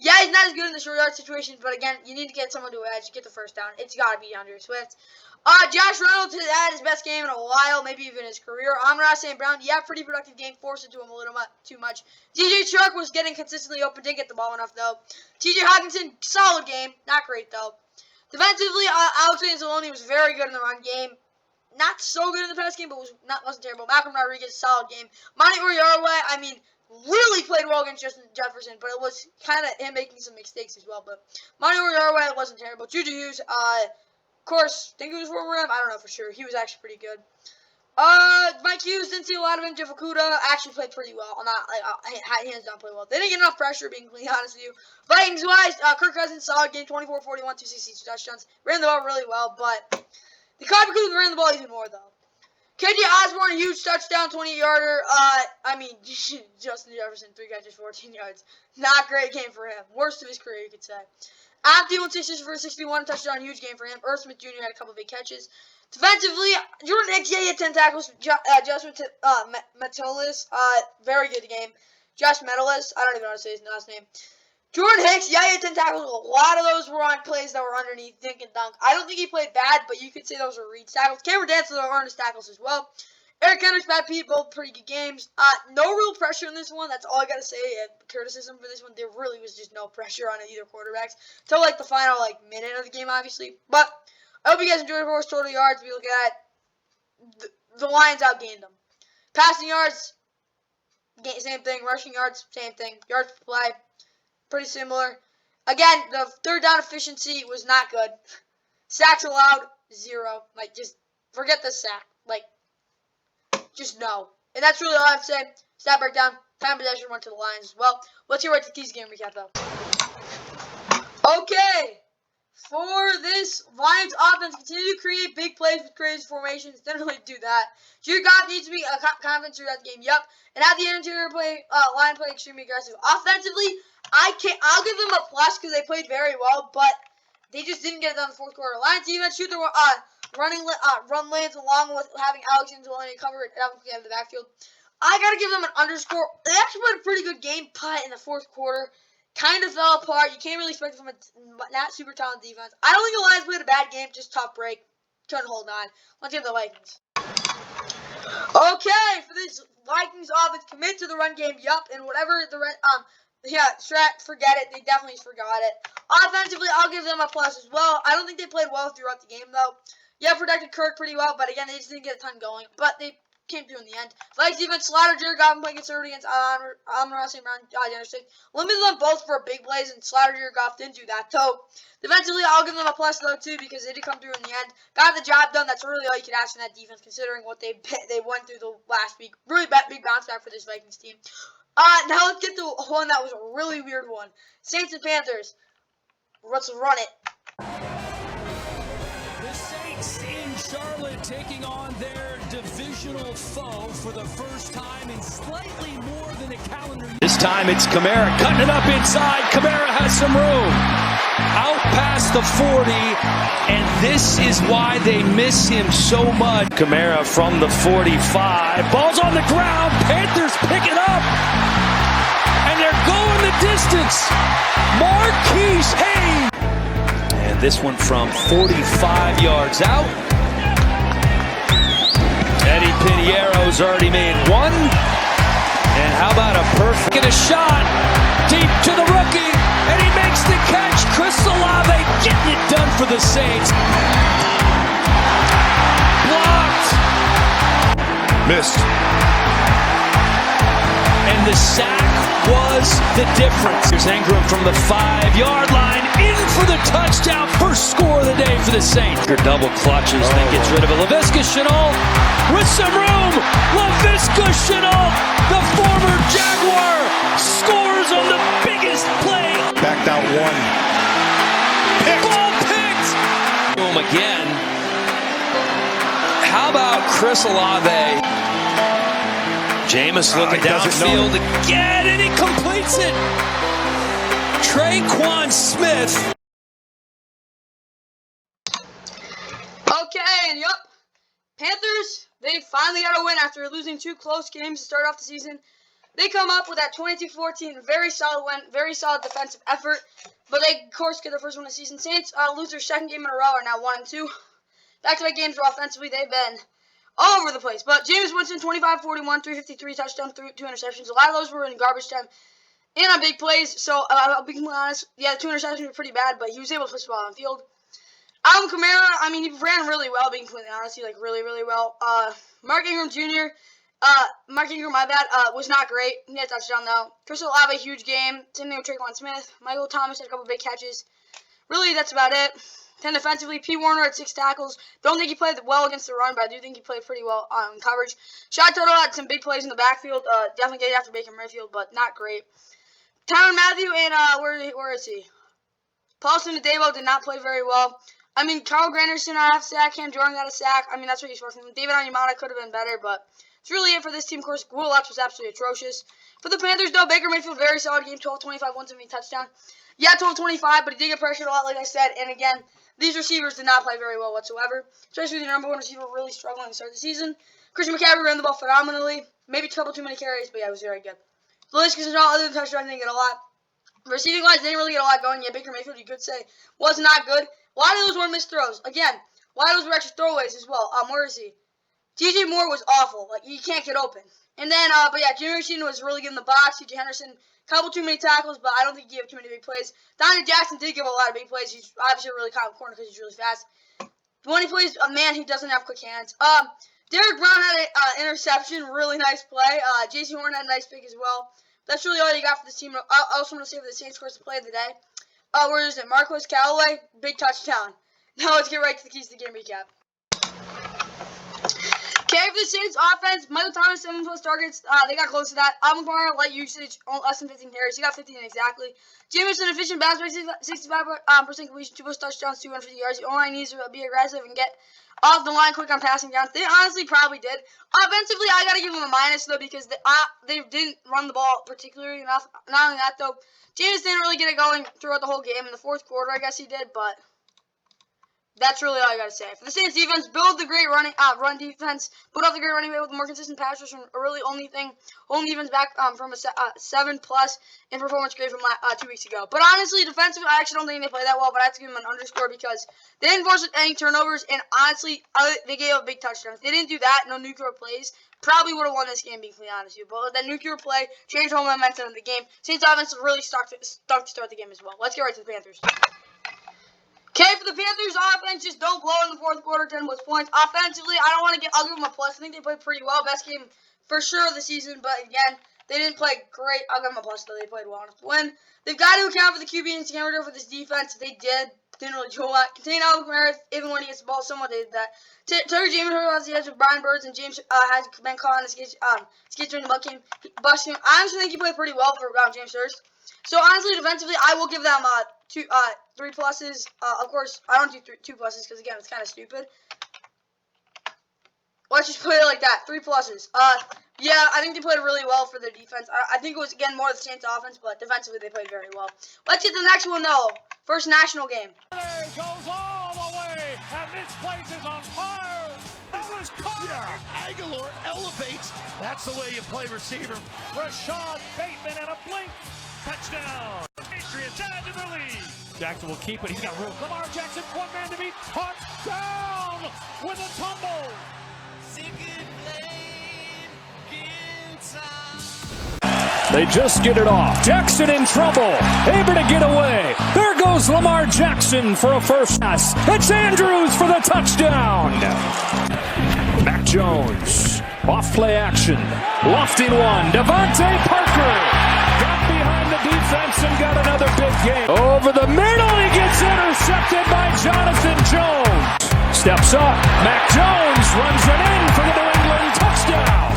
Yeah, he's not as good in the short yard situations, but again, you need to get someone to an edge, get the first down. It's got to be DeAndre Swift. Josh Reynolds had his best game in a while, maybe even his career. Amon-Ra St. Brown, pretty productive game, forced it to him a little too much. DJ Chark was getting consistently open, didn't get the ball enough, though. T.J. Hockenson, solid game, not great, though. Defensively, Alex Anzalone was very good in the run game. Not so good in the pass game, but wasn't terrible. Malcolm Rodriguez, solid game. Monty Oriarway, really played well against Justin Jefferson, but it was kind of him making some mistakes as well. But Monty Oriarway wasn't terrible. Juju Hughes, of course, think it was former Ram. I don't know for sure. He was actually pretty good. Mike Hughes, didn't see a lot of him. Jeff Okudah actually played pretty well. Hands down played well. They didn't get enough pressure, being completely honest with you. Vikings-wise, Kirk Cousins, solid game, 24-41, 262 touchdowns. Ran the ball really well, but the Cardinals ran the ball even more, though. KJ Osborne, a huge touchdown, 20-yarder. Justin Jefferson, 3 catches, 14 yards. Not great game for him. Worst of his career, you could say. Adam Thielen, 6 for 61, touchdown, huge game for him. Irv Smith Jr. had a couple big catches. Defensively, Jordan Hicks, yeah, he had 10 tackles. Josh Metellus, very good game. Josh Metellus, I don't even know how to say his last name. Jordan Hicks, yeah, he had 10 tackles. A lot of those were on plays that were underneath dink and dunk. I don't think he played bad, but you could say those were reach tackles. Cameron Dantzler earned his tackles as well. Eric Kendricks, Matt Pete, both pretty good games. No real pressure in this one. That's all I got to say. Criticism for this one, there really was just no pressure on either quarterbacks until like the final minute of the game, obviously. But I hope you guys enjoyed Horse total yards. We look at the Lions outgained them. Passing yards, same thing. Rushing yards, same thing. Yards per play, pretty similar. Again, the third down efficiency was not good. Sacks allowed, 0. Just forget the sack. Just no. And that's really all I have to say. Stat breakdown. Time possession went to the Lions as well. Let's hear what the Keys game recap, though. Okay. For this, Lions offense continue to create big plays with crazy formations. Didn't really do that. Jared Goff needs to be confident throughout the game. Yep. And at the end, interior line play extremely aggressive. Offensively, I'll give them a plus because they played very well, but they just didn't get it done in the fourth quarter. Lions defense shoot their run lanes along with having Alex Anzalone cover it out of the backfield. I gotta give them an underscore. They actually played a pretty good game, but in the fourth quarter, kind of fell apart. You can't really expect it from a not super talented defense. I don't think the Lions played a bad game, just tough break. Couldn't hold on. Let's get the Vikings. Okay, for this Vikings offense, commit to the run game. Yup, and whatever Strat, forget it. They definitely forgot it. Offensively, I'll give them a plus as well. I don't think they played well throughout the game, though. Yeah, protected Kirk pretty well, but again, they just didn't get a ton going. But they came through in the end. Vikings defense slaughtered Jared Goff and playing conservative against Amon-Ra St. Brown, limited them both for big plays, and slaughtered Jared Goff didn't do that. So, defensively, I'll give them a plus, though, too, because they did come through in the end. Got the job done. That's really all you could ask from that defense, considering what they went through the last week. Really big bounce back for this Vikings team. Now let's get to one that was a really weird one. Saints and Panthers. Let's run it. The Saints in Charlotte taking on their divisional foe for the first time in slightly more than a calendar year. This time it's Kamara cutting it up inside. Kamara has some room. Out past the 40, and this is why they miss him so much. Kamara from the 45. Ball's on the ground. Panthers pick it up. And they're going the distance. Marquise Haynes. And this one from 45 yards out. Eddie Pinheiro's already made one. And how about a perfect and a shot deep to the rookie. And he makes the catch. Chris Olave getting it done for the Saints. Blocked. Missed. And the sack was the difference. Here's Ingram from the 5-yard line, in for the touchdown. First score of the day for the Saints. Double clutches, then gets rid of it. Laviska Shenault with some room. Laviska Shenault, the former Jaguar, scores on the biggest play. Backed out one. Picked. Ball picked. Boom again. How about Chris Olave? Jameis looking downfield again, and he completes it. Traquan Smith. Okay, and Panthers, they finally got a win after losing 2 close games to start off the season. They come up with that 22-14, very solid win, very solid defensive effort. But they, of course, get their first win of the season. Saints lose their second game in a row, are now 1-2. Back-to-back games where offensively they've been all over the place. But James Winston, 25-41, 353, touchdown, 2 interceptions. A lot of those were in garbage time and on big plays. So, I'll be honest, yeah, the 2 interceptions were pretty bad, but he was able to push the ball on the field. Alvin Kamara, he ran really well, being completely honest. He, really, really well. Mark Ingram Jr., was not great. He had a touchdown, though. Chris Olave, huge game. Same thing with Traquan Smith. Michael Thomas had a couple big catches. Really, that's about it. 10 defensively, P. Warner had 6 tackles. Don't think he played well against the run, but I do think he played pretty well on coverage. Shot total had some big plays in the backfield. Definitely getting after Baker Mayfield, but not great. Tyrann Mathieu and, where is he? Paulson and Debo did not play very well. I mean, Carl Granderson got a sack. Cam Jordan got a sack. I mean, that's what he's working with. David Onyemata could have been better, but it's really it for this team. Of course, Will Lutz was absolutely atrocious. For the Panthers, though, Baker Mayfield, very solid game. 12-25, 170 touchdown. Yeah, 12-25, but he did get pressured a lot, like I said. And again, these receivers did not play very well whatsoever, especially with your number one receiver really struggling to start the season. Christian McCaffrey ran the ball phenomenally. Maybe a couple too many carries, but yeah, it was very good. The list, because other than touchdown, didn't get a lot. Receiving wise, didn't really get a lot going. Yeah, Baker Mayfield, you could say, was not good. A lot of those were missed throws. Again, a lot of those were extra throwaways as well. Where is he? DJ Moore was awful. Like, he can't get open. And then, but yeah, Jimmy Machine was really good in the box. C.J. Henderson, couple too many tackles, but I don't think he gave too many big plays. Donnie Jackson did give a lot of big plays. He's obviously a really kind of corner because he's really fast. But when he plays a man, he doesn't have quick hands. Derek Brown had an interception, really nice play. J.C. Horn had a nice pick as well. That's really all you got for this team. I also want to say for the Saints, of course, the play of the day. Where is it? Marquez Callaway, big touchdown. Now let's get right to the keys to the game recap. Okay, for the Saints offense, Michael Thomas, 7+ targets. They got close to that. Alvin Kamara, light usage, less than 15 carries. He got 15 exactly. Jameson, efficient pass rate, 65% completion, 2 touchdowns, 250 yards. He only needs to be aggressive and get off the line quick on passing down. They honestly probably did. Offensively, I got to give them a minus, though, because they didn't run the ball particularly enough. Not only that, though, James didn't really get it going throughout the whole game. In the fourth quarter, I guess he did, but that's really all I got to say. For the Saints defense, build the great run defense. Put out the great running back with more consistent pass rush. Really only thing holding defense back from a 7+ in performance grade from 2 weeks ago. But honestly, defensively, I actually don't think they played that well. But I have to give them an underscore because they didn't force any turnovers. And honestly, they gave up big touchdowns. If they didn't do that, no nuclear plays, probably would have won this game, being completely honest with you. But with that nuclear play, changed the whole momentum of the game. Saints offense really stuck to start the game as well. Let's get right to the Panthers. Okay, for the Panthers offense, just don't blow in the fourth quarter, 10+ points. Offensively, I'll give them a plus. I think they played pretty well. Best game for sure of the season, but again, they didn't play great. I'll give them a plus, though. They played well enough to win. They've got to account for the QB and Scamander for this defense. They didn't really do a lot. Contain Alvin Kamara, even when he gets the ball, somewhat they did that. Terry James has the edge with Brian Birds, and James has been caught on the skates during the Bucs game. I honestly think he played pretty well for James Hurst. So honestly, defensively, I will give them 3 pluses. Of course, I don't do 2 pluses because again, it's kind of stupid. Let's just put it like that. 3 pluses. Yeah, I think they played really well for their defense. I think it was again more of the Saints offense, but defensively they played very well. Let's get to the next one though. First national game. There goes all the way, and this place is on fire. That was caught. Yeah, Aguilar elevates. That's the way you play receiver. Rashad Bateman and a blink. Touchdown. Patriots add to the lead. Jackson will keep it. He's got room. Lamar Jackson, one man to beat. Touchdown with a tumble. They just get it off. Jackson in trouble. Able to get away. There goes Lamar Jackson for a first pass. It's Andrews for the touchdown. Mac Jones. Off play action. Lofting one. Devontae Parker. Got behind the defense and got another big game. Over the middle. He gets intercepted by Jonathan Jones. Steps up. Mac Jones runs it in for the New England touchdown.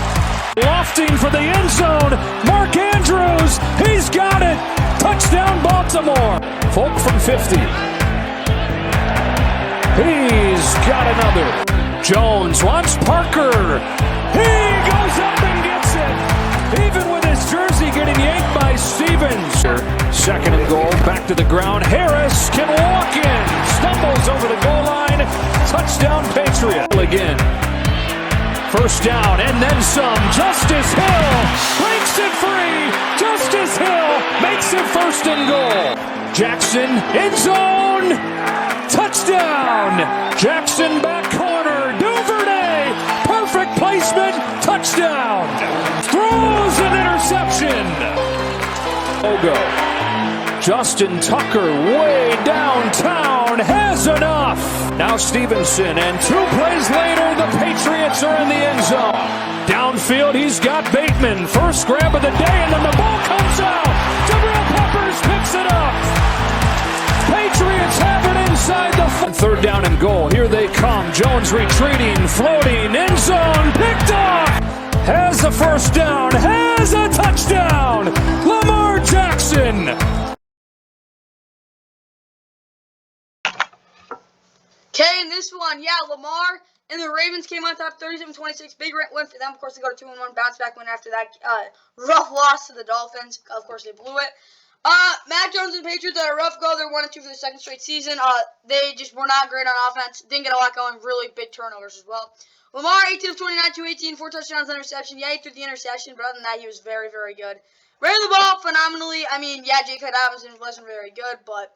Lofting for the end zone. Mark Andrews. He's got it. Touchdown Baltimore. Folk from 50. He's got another. Jones wants Parker. He goes up and gets it. Even with his jersey getting yanked by Stevens. Second and goal. Back to the ground. Harris can walk in. Stumbles over the goal line. Touchdown Patriots. Again. First down and then some. Justice Hill breaks it free. Justice Hill makes it first and goal. Jackson end zone. Touchdown. Jackson back corner. Duvernay. Perfect placement. Touchdown. Throws an interception. Logo. Justin Tucker way downtown has enough. Now Stevenson, and 2 plays later, the Patriots are in the end zone. Downfield, he's got Bateman. First grab of the day, and then the ball comes out. Jabril Peppers picks it up. Patriots have it inside the 3rd down and goal. Here they come. Jones retreating, floating, end zone, picked off. Has the first down, has a touchdown. Lamar Jackson. Okay, in this one, yeah, Lamar and the Ravens came on top 37-26. Big win for them. Of course, they go to 2-1, bounce back win after that rough loss to the Dolphins. Of course, they blew it. Mac Jones and the Patriots had a rough go. They're 1-2 for the second straight season. They just were not great on offense. Didn't get a lot going. Really big turnovers as well. Lamar, 18 of 29, 218, 4 touchdowns, interception. Yeah, he threw the interception, but other than that, he was very, very good. Ran the ball phenomenally. I mean, yeah, J.K. Dobbins wasn't very good, but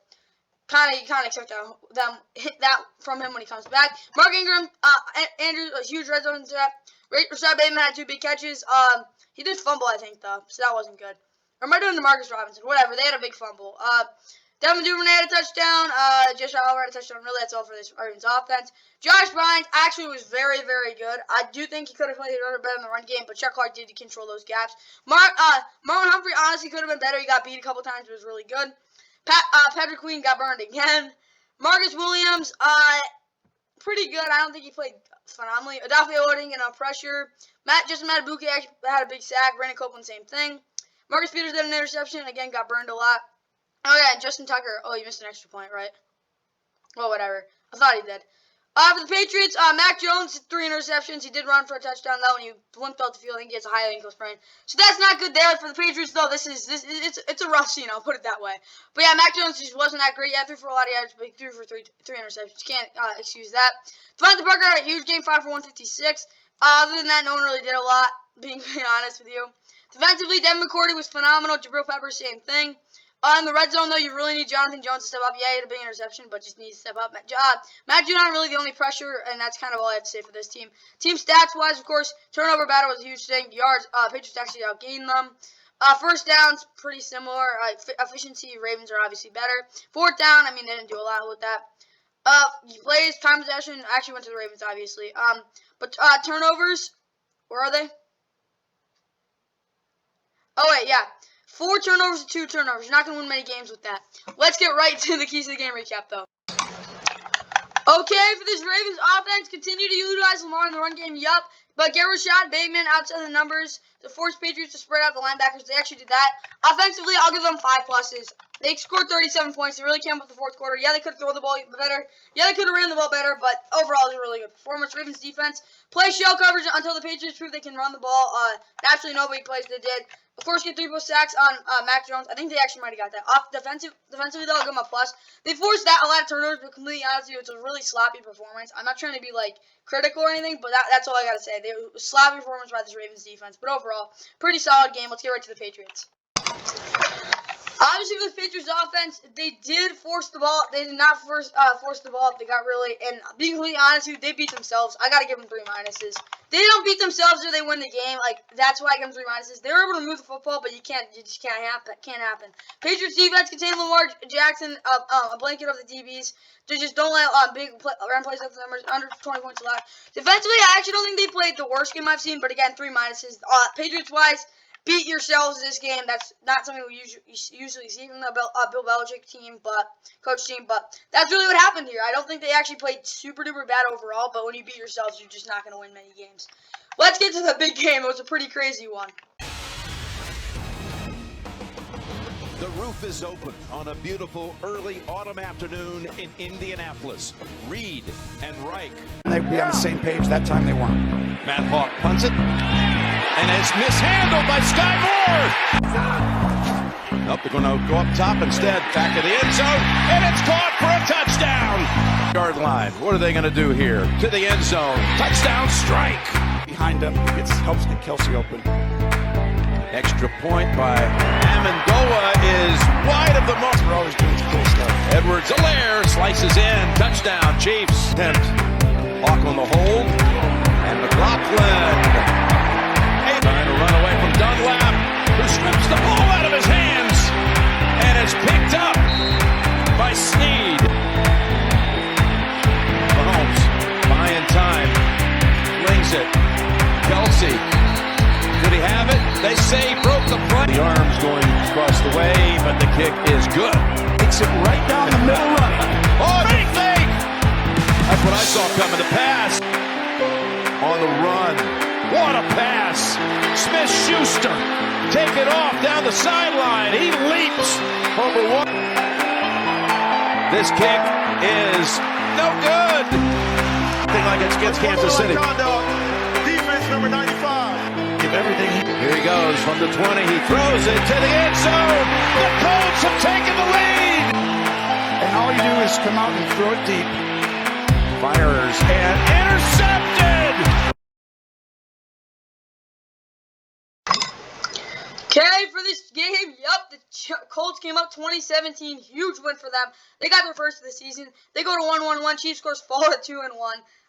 kind of expect them hit that from him when he comes back. Mark Ingram, Andrews, a huge red zone threat. Rashad Bateman had 2 big catches. He did fumble, I think, though, so that wasn't good. Or am I doing DeMarcus Robinson? Whatever, they had a big fumble. Devin Duvernay had a touchdown. Josh Allen had a touchdown. Really, that's all for this Ravens offense. Josh Bynes actually was very, very good. I do think he could have played a little better in the run game, but Chuck Clark did control those gaps. Marlon Humphrey honestly could have been better. He got beat a couple times, but it was really good. Patrick Queen got burned again. Marcus Williams, pretty good. I don't think he played phenomenally. Adolfo Oding and pressure. Justin Matabuke actually had a big sack. Brandon Copeland, same thing. Marcus Peters did an interception. Again, got burned a lot. Oh, yeah, and Justin Tucker. Oh, you missed an extra point, right? Well, whatever. I thought he did. For the Patriots, Mac Jones, 3 interceptions. He did run for a touchdown, though, and he limped out the field. I think he has a high ankle sprain. So that's not good there for the Patriots, though. It's a rough scene, I'll put it that way. But, yeah, Mac Jones just wasn't that great. Yeah, threw for a lot of yards, but he threw for three interceptions. Can't excuse that. Devontae Parker had a huge game, 5 for 156. Other than that, no one really did a lot, being honest with you. Defensively, Devin McCourty was phenomenal. Jabril Peppers, same thing. In the red zone, though, you really need Jonathan Jones to step up. Yeah, he had a big interception, but just needs to step up. Matt Judon really the only pressure, and that's kind of all I have to say for this team. Team stats-wise, of course, turnover battle was a huge thing. Yards, Patriots actually outgained them. First downs, pretty similar. Efficiency, Ravens are obviously better. Fourth down, I mean, they didn't do a lot with that. Plays, time possession, actually went to the Ravens, obviously. But turnovers, where are they? Oh, wait, yeah. 4 turnovers to 2 turnovers. You're not going to win many games with that. Let's get right to the keys of the game recap, though. Okay, for this Ravens offense, continue to utilize Lamar in the run game, yup. But get Rashad Bateman outside the numbers to force Patriots to spread out the linebackers. They actually did that. Offensively, I'll give them 5 pluses. They scored 37 points. They really came up the fourth quarter. Yeah, they could have thrown the ball better. Yeah, they could have ran the ball better, but overall, it was a really good performance. Ravens defense play shell coverage until the Patriots prove they can run the ball. Naturally, nobody plays. They did. Of course, get 3 sacks on Mac Jones. I think they actually might have got that. Defensively, though, I'll give them a plus. They forced that a lot of turnovers, but completely honestly, it's a really sloppy performance. I'm not trying to be, critical or anything, but that's all I got to say. They sloppy performance by this Ravens defense. But overall, pretty solid game. Let's get right to the Patriots. Obviously, with the Patriots offense, they did force the ball. They did not force the ball up. They got really, and being completely honest with you, they beat themselves. I got to give them 3 minuses. They don't beat themselves or they win the game. That's why I give them 3 minuses. They were able to move the football, but it just can't happen. Patriots defense contained Lamar Jackson, a blanket of the DBs. They just don't let big run plays up the numbers, under 20 points allowed. Defensively, I actually don't think they played the worst game I've seen, but again, 3 minuses. Patriots-wise, beat yourselves this game. That's not something we usually see from the Bill Belichick team, coach team. But that's really what happened here. I don't think they actually played super duper bad overall. But when you beat yourselves, you're just not going to win many games. Let's get to the big game. It was a pretty crazy one. The roof is open on a beautiful early autumn afternoon in Indianapolis. Reed and Reich. They'd be on the same page. That time they weren't. Matt Hawk punts it. And it's mishandled by Sky Moore. Nope, they're going to go up top instead. Back of the end zone. And it's caught for a touchdown. Yard line. What are they going to do here? To the end zone. Touchdown strike. Behind him, helps get Kelsey open. Extra point by Amendola is wide of the mark. We're always doing cool stuff. Edwards-Helaire slices in. Touchdown, Chiefs. Attempt. Hawk on the hold. And McLaughlin trying to run away from Dunlap, who strips the ball out of his hands. And it's picked up by Snead. Mahomes buying time. Flings it. Kelsey. Did he have it? They say he broke the play. The arm's going across the way, but the kick is good. Takes it right down the middle running. Oh, big fake! That's what I saw coming to pass. On the run. What a pass. Smith-Schuster. Take it off down the sideline. He leaps over one. This kick is no good. Thing like it's against Kansas City. Defense number 95. Give everything. Here he goes from the 20. He throws it to the end zone. The Colts have taken the lead. And all you do is come out and throw it deep. Fires and intercepted. Okay, for this game, the Colts came up 2017, huge win for them. They got their first of the season. They go to 1-1-1. Chiefs scores fall at 2-1.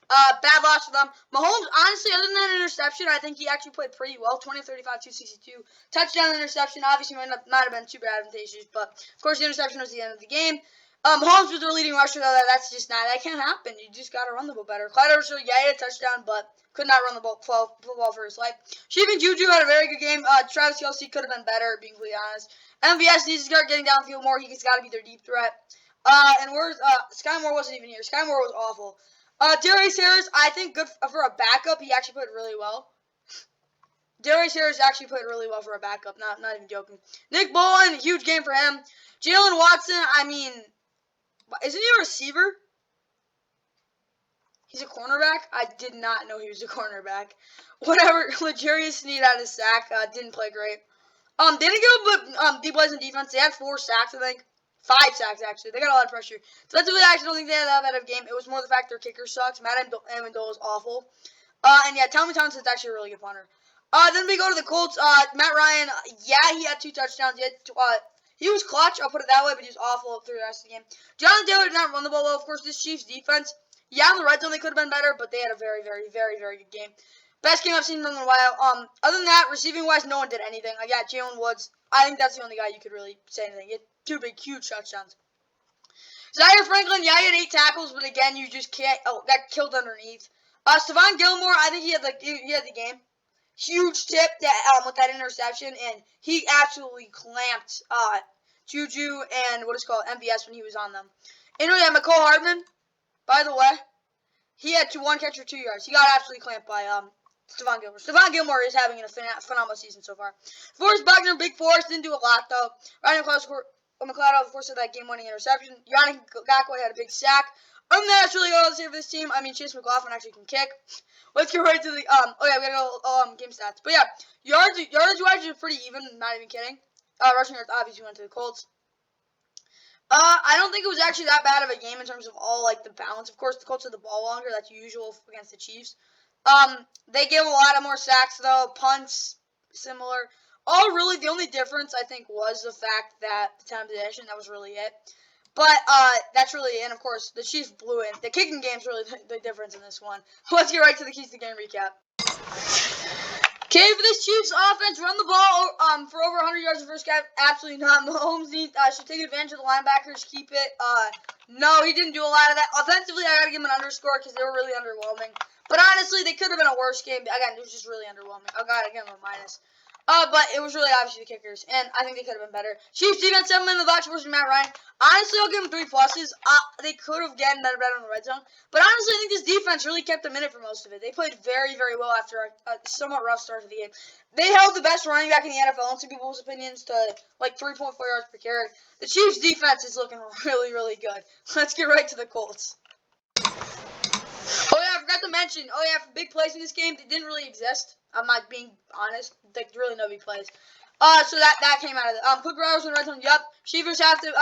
Bad loss for them. Mahomes, honestly, other than that interception, I think he actually played pretty well. 20-35, 262. Touchdown interception, obviously might have been super advantageous, but of course the interception was the end of the game. Mahomes was their leading rusher, though. That can't happen. You just got to run the ball better. Clyde Edwards-Helaire, he had a touchdown, but could not run the football for his life. Sheep and Juju had a very good game. Travis Kelce could have been better, being completely honest. MVS needs to start getting downfield more. He's got to be their deep threat. And where's Sky Moore wasn't even here. Sky Moore was awful. Darius Harris, I think good for a backup. He actually played really well. Darius Harris actually played really well for a backup. Not even joking. Nick Bolton, huge game for him. Jalen Watson, I mean, isn't he a receiver? He's a cornerback? I did not know he was a cornerback. Whatever. L'Jarius Sneed had a sack. Didn't play great. They didn't give up deep plays in defense. They had 4 sacks, I think. 5 sacks, actually. They got a lot of pressure. Defensively, I actually don't think they had that bad of a game. It was more the fact their kicker sucks. Matt Amendola is awful. And yeah, Tommy Thompson's actually a really good punter. Then we go to the Colts. Matt Ryan, he had 2 touchdowns. He was clutch, I'll put it that way, but he was awful through the rest of the game. Jonathan Taylor did not run the ball well. Of course, this Chiefs defense, in the red zone they could have been better, but they had a very, very, very, very good game. Best game I've seen in a while. Other than that, receiving-wise, no one did anything. Jalen Woods. I think that's the only guy you could really say anything. He had 2 big, huge touchdowns. Zaire Franklin, he had 8 tackles, but again, you just can't. Got killed underneath. Stephon Gilmore, I think he had the game. Huge tip with that interception, and he absolutely clamped Juju and MVS when he was on them. And we had McCole Hardman, by the way. He had 1 catch for 2 yards. He got absolutely clamped by Stephon Gilmore. Stephon Gilmore is having a phenomenal season so far. Forrest Buckner, big Forrest, didn't do a lot though. Ryan McLeod, of course, had that game-winning interception. Yannick Ngakoue had a big sack. Other than that, that's really all to say for this team. I mean, Chase McLaughlin actually can kick. Let's get right to the we gotta go game stats. But yeah, yardage-wise is pretty even. Not even kidding. Rushing yards obviously went to the Colts. I don't think it was actually that bad of a game in terms of all the balance. Of course, the Colts had the ball longer. That's usual against the Chiefs. They gave a lot of more sacks though. Punts similar. Really, the only difference I think was the fact that the time of possession. That was really it. But that's really it. And of course, the Chiefs blew it. The kicking game's really the difference in this one. Let's get right to the keys to the game recap. Okay, for this Chiefs offense, run the ball for over 100 yards the first half. Absolutely not. Mahomes should take advantage of the linebackers. Keep it. No, he didn't do a lot of that. Offensively, I got to give him an underscore because they were really underwhelming. But honestly, they could have been a worse game. Again, it was just really underwhelming. I got to give him a minus. But it was really obviously the kickers, and I think they could have been better. Chiefs defense, 7 men in the box versus Matt Ryan. Honestly, I'll give them 3 pluses. They could have gotten better in the red zone. But honestly, I think this defense really kept them in it for most of it. They played very, very well after a somewhat rough start to the game. They held the best running back in the NFL, in some people's opinions, to 3.4 yards per carry. The Chiefs defense is looking really, really good. Let's get right to the Colts. Oh yeah, I forgot to mention. For big plays in this game, they didn't really exist. I'm not being honest. Like really no big plays. So that came out of it. Quick routes in the red zone. Yup. Receivers have to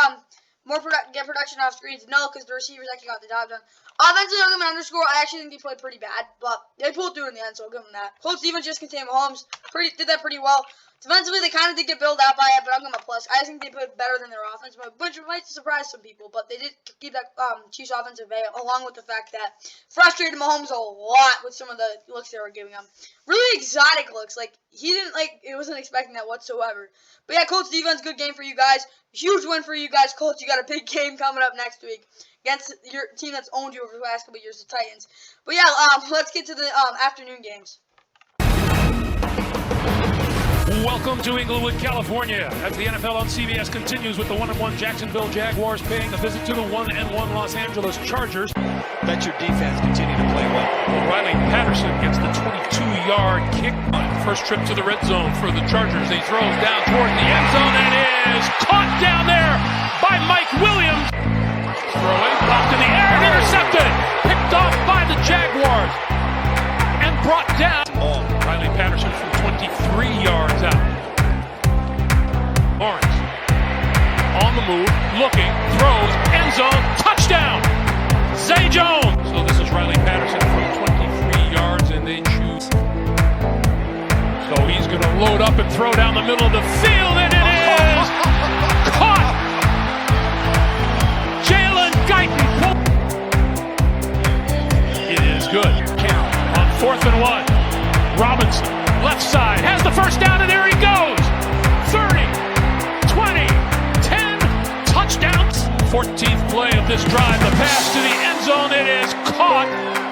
get production off screens. No, because the receivers actually got the job done. Offensively, I'll give them an underscore. I actually think they played pretty bad, but they pulled through in the end, so I'll give them that. Colts defense just contained Mahomes. Did that pretty well. Defensively, they kind of did get bailed out by it, but I'll give them a plus. I think they played better than their offense, which might surprise some people, but they did keep that Chiefs offense at bay, along with the fact that frustrated Mahomes a lot with some of the looks they were giving him. Really exotic looks. He wasn't expecting that whatsoever. But yeah, Colts defense, good game for you guys. Huge win for you guys, Colts. You got a big game coming up next week against your team that's owned you over the last couple of years, the Titans. But yeah, let's get to the afternoon games. Welcome to Inglewood, California, as the NFL on CBS continues with the 1-1 Jacksonville Jaguars paying a visit to the 1-1 Los Angeles Chargers. Let your defense continue to play well. Riley Patterson gets the 22-yard kick. First trip to the red zone for the Chargers. He throws down toward the end zone and is caught down there by Mike Williams. Throwing, popped in the air. intercepted, picked off by the Jaguars, and brought down. Riley Patterson from 23 yards out. Lawrence on the move, looking, throws, end zone, touchdown! Zay Jones. So this is Riley Patterson from 23 yards, and they choose. So he's going to load up and throw down the middle of the field, and it is caught! Jalen Guyton. It is good. Count on 4th and 1. Robinson, left side, has the first down, and there he goes. 30, 20, 10, touchdowns. 14th play of this drive, the pass to the end zone. It is caught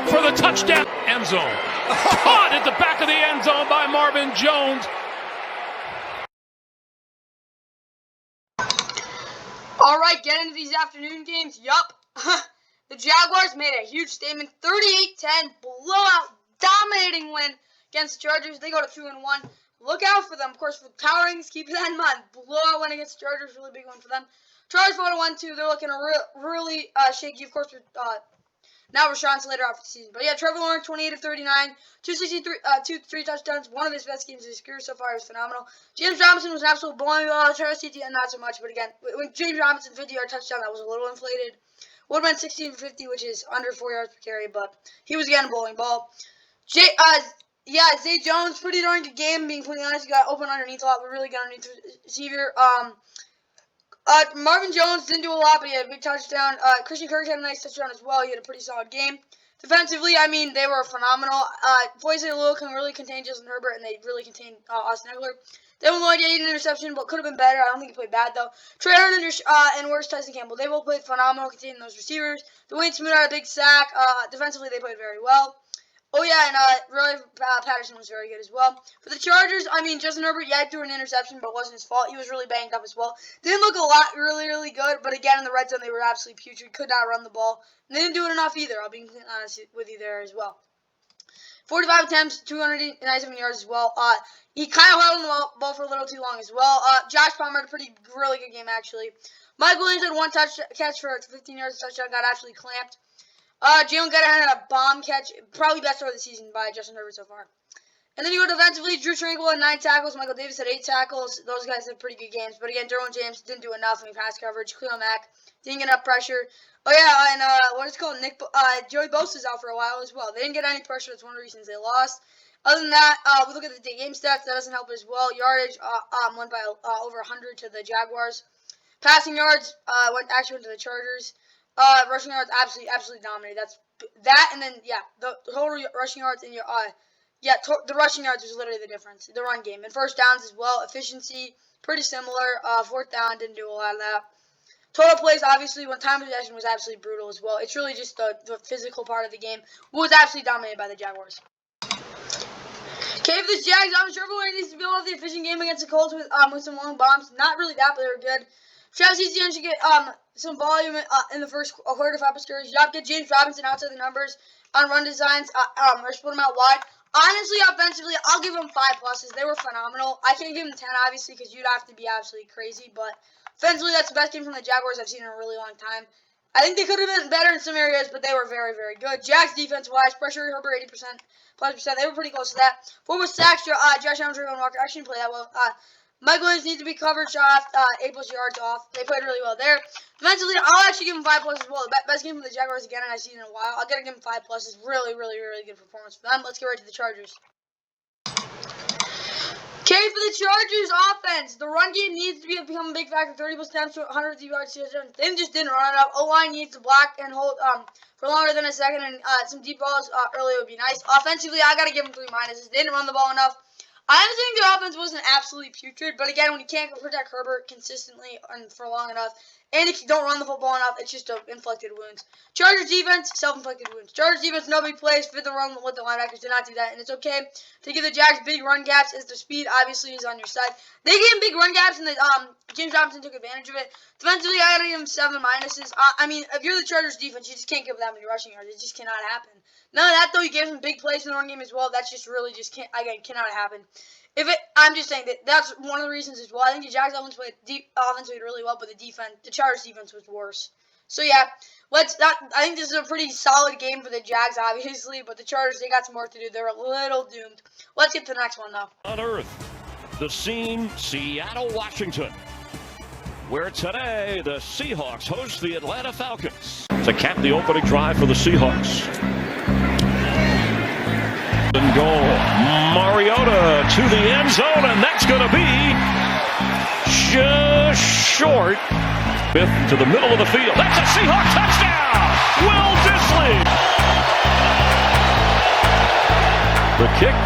for the touchdown. End zone. Caught at the back of the end zone by Marvin Jones. All right, get into these afternoon games. Yup. The Jaguars made a huge statement. 38-10, blowout, dominating win against the Chargers. They go to 2-1. Look out for them, of course, for power rankings. Keep that in mind. Blowout win against the Chargers, really big one for them. Chargers 4-1-2. They're looking really shaky, of course, with now Rashawn later off the season. But yeah, Trevor Lawrence 28 of 39, 263, 3 touchdowns. One of his best games of his career so far. It was phenomenal. James Robinson was an absolute blowing ball. Travis Etienne not so much, but again, when James Robinson 50-yard touchdown, that was a little inflated. Would have been 16 for 50, which is under 4 yards per carry, but he was again a bowling ball. Zay Jones, pretty darn good game, being completely honest. He got open underneath a lot, but really good underneath the receiver. Marvin Jones didn't do a lot, but he had a big touchdown. Christian Kirk had a nice touchdown as well. He had a pretty solid game. Defensively, I mean, they were phenomenal. Boise Lou can really contain Justin Herbert, and they really contained Austin Eckler. Devin Lloyd had an interception, but could have been better. I don't think he played bad, though. Trey Hendricks and where's Tyson Campbell? They both played phenomenal, containing those receivers. Dwayne Smoot had a big sack. Defensively, they played very well. Oh, yeah, and Riley Patterson was very good as well. For the Chargers, I mean, Justin Herbert, yeah, he threw an interception, but it wasn't his fault. He was really banged up as well. Didn't look a lot really good, but again, in the red zone, they were absolutely putrid. Could not run the ball. And they didn't do it enough either. I'll be honest with you there as well. 45 attempts, 297 yards as well. He kind of held on the ball for a little too long as well. Josh Palmer had a really good game, actually. Mike Williams had one catch for 15 yards touchdown, got absolutely clamped. Jalen Guyton had a bomb catch, probably best start of the season by Justin Herbert so far. And then you go defensively, Drew Tranquill had 9 tackles, Michael Davis had 8 tackles. Those guys had pretty good games. But again, Derwin James didn't do enough in pass coverage. Khalil Mack didn't get enough pressure. Oh yeah, and what is it called? Joey Bosa's out for a while as well. They didn't get any pressure. That's one of the reasons they lost. Other than that, we look at the game stats. That doesn't help as well. Yardage went by over 100 to the Jaguars. Passing yards went to the Chargers. Rushing yards absolutely dominated. And then the total rushing yards in your the rushing yards was literally the difference. The run game and first downs as well. Efficiency pretty similar. 4th down didn't do a lot of that. Total plays obviously when time possession was absolutely brutal as well. It's really just the physical part of the game was absolutely dominated by the Jaguars. Okay, for the Jags, I'm sure everyone needs to build off the efficient game against the Colts with some long bombs. Not really that, but they were good. Travis Etienne should get some volume in the first quarter for upskirts. You have to get James Robinson outside the numbers on run designs or split them out wide. Honestly, offensively, I'll give them 5 pluses. They were phenomenal. I can't give them 10, obviously, because you'd have to be absolutely crazy. But offensively, that's the best game from the Jaguars I've seen in a really long time. I think they could have been better in some areas, but they were very, very good. Jags defense-wise, pressure Herbert 80%+. They were pretty close to that. 4 was sacks. Josh Allen, Trayvon Walker actually didn't play that well. Mike Williams needs to be covered, off, 8+ yards off. They played really well there. Defensively, I'll actually give them 5+ as well. The best game for the Jaguars again I've seen in a while. I'll gotta give them 5+. It's really good performance for them. Let's get right to the Chargers. Okay, for the Chargers offense, the run game needs to become a big factor. 30+ attempts, 100 yards. They just didn't run enough. O-line needs to block and hold for longer than a second, and some deep balls early would be nice. Offensively, I gotta give them 3 minuses. They didn't run the ball enough. I honestly think their offense wasn't absolutely putrid, but again, when you can't protect Herbert consistently and for long enough, and if you don't run the football enough, it's just inflicted wounds. Chargers defense, self-inflicted wounds. Chargers defense, no big plays, fit the run with the linebackers, did not do that, and it's okay to give the Jags big run gaps as their speed obviously is on your side. They gave him big run gaps, and James Robinson took advantage of it. Defensively, I gotta give him 7 minuses. I mean, if you're the Chargers defense, you just can't give that many rushing yards. It just cannot happen. None of that, though. You gave some big plays in the run game as well. That's just really cannot happen. I'm just saying that's one of the reasons as well. I think the Jags offense played really well, but the Chargers defense was worse. So yeah, I think this is a pretty solid game for the Jags, obviously, but the Chargers, they got some work to do. They're a little doomed. Let's get to the next one, though. On Earth, the scene, Seattle, Washington, where today the Seahawks host the Atlanta Falcons to cap the opening drive for the Seahawks. And goal, Mariota to the end zone, and that's going to be just short. Fifth to the middle of the field. That's a Seahawks touchdown! Will Disley! The kick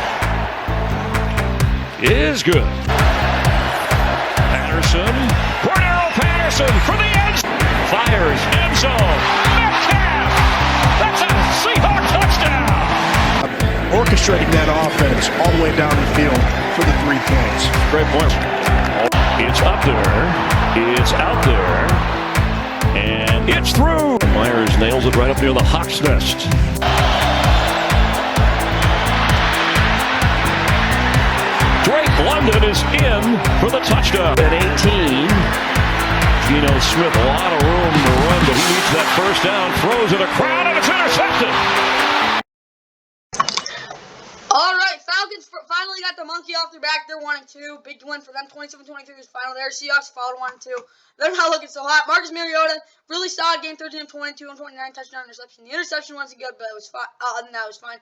is good. Patterson for the end. Fires, end zone. Metcalf! That's a Seahawk touchdown! Orchestrating that offense all the way down the field for the 3 points. Great point. It's up there. It's out there. And it's through. Myers nails it right up near the Hawk's nest. Drake London is in for the touchdown. At 18, Geno Smith, a lot of room to run, but he needs that first down, throws it a crowd, and it's intercepted. All right, Falcons finally got the monkey off their back. They're 1-2. Big win for them. 27-23 was final there. Seahawks followed 1-2. They're not looking so hot. Marcus Mariota, really solid game. 13-22 and 29 touchdown interception. The interception wasn't good, but it was fine. Other than that, it was fine.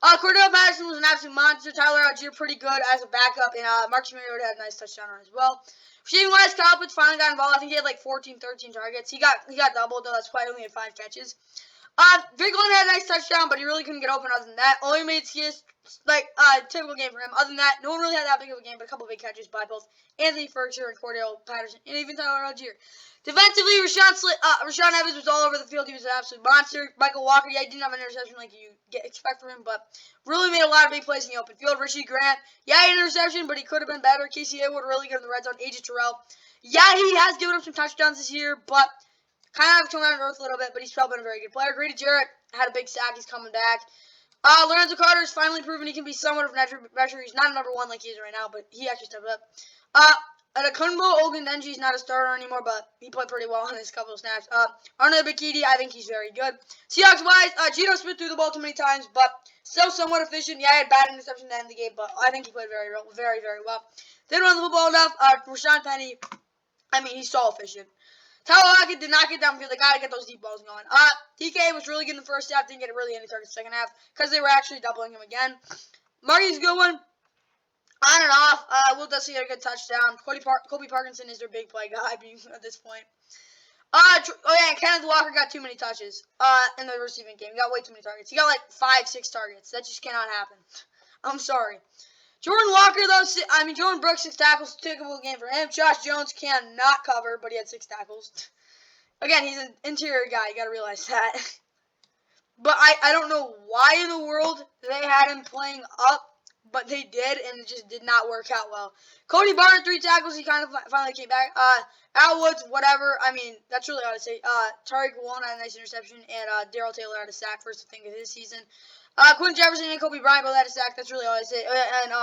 Cordell Patterson was an absolute monster. Tyler Algier pretty good as a backup, and Marcus Mariota had a nice touchdown run as well. Receiving-wise, Kyle Pitts finally got involved. I think he had like 13 targets. He got doubled, though. That's why he only had 5 catches. Drake London had a nice touchdown, but he really couldn't get open other than that. Only made his typical game for him. Other than that, no one really had that big of a game, but a couple of big catches by both Anthony Ferguson and Cordell Patterson, and even Tyler Algier. Defensively, Rashaan Evans was all over the field. He was an absolute monster. Michael Walker, yeah, he didn't have an interception like you expect from him, but really made a lot of big plays in the open field. Richie Grant, yeah, he had an interception, but he could have been better. Casey Hayward really good in the red zone. AJ Terrell, yeah, he has given up some touchdowns this year, but kind of come out of earth a little bit, but he's probably been a very good player. Grady Jarrett had a big sack. He's coming back. Lorenzo Carter has finally proven he can be somewhat of an edge rusher. He's not a number 1 like he is right now, but he actually stepped up. Adekunbo Ogundenji is not a starter anymore, but he played pretty well on his couple of snaps. Arnold Bikidi, I think he's very good. Seahawks-wise, Geno Smith threw the ball too many times, but still somewhat efficient. Yeah, he had bad interception at the end of the game, but I think he played very, very well. Didn't run the football enough. Rashawn Penny, I mean, he's so efficient. Tyler Lockett did not get downfield. They got to get those deep balls going. DK was really good in the first half. Didn't get really any targets in the second half because they were actually doubling him again. Marty's a good one. On and off. Will Dusty had a good touchdown. Kobe Parkinson is their big play guy at this point. And Kenneth Walker got too many touches in the receiving game. He got way too many targets. He got like 5-6 targets. That just cannot happen. I'm sorry. Jordan Walker, though, Jordan Brooks, 6 tackles, typical game for him. Josh Jones cannot cover, but he had 6 tackles. Again, he's an interior guy. You got to realize that. But I don't know why in the world they had him playing up, but they did, and it just did not work out well. Cody Barton, 3 tackles. He kind of finally came back. Al Woods, whatever. I mean, that's really all to say. Tariq Woolen had a nice interception, and Darrell Taylor had a sack, first thing of his season. Quentin Jefferson and Kobe Bryant both had a sack. That's really all I say. And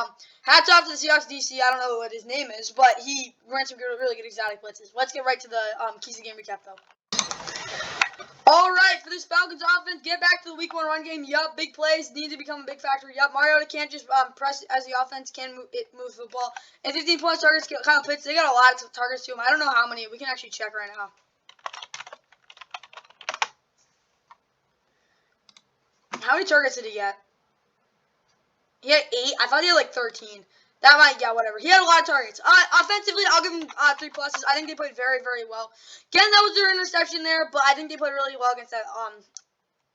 hats off to the Seahawks DC. I don't know what his name is, but he ran some really good exotic blitzes. Let's get right to the keys of the game recap, though. All right, for this Falcons offense, get back to the Week 1 run game. Yup, big plays need to become a big factor. Yup, Mariota can't just press as the offense can move the football. And 15 points targets, Kyle Pitts. They got a lot of targets to him. I don't know how many. We can actually check right now. How many targets did he get? He had 8. I thought he had like 13. That might, yeah, whatever. He had a lot of targets. Offensively, I'll give him 3 pluses. I think they played very, very well. Again, that was their interception there, but I think they played really well against that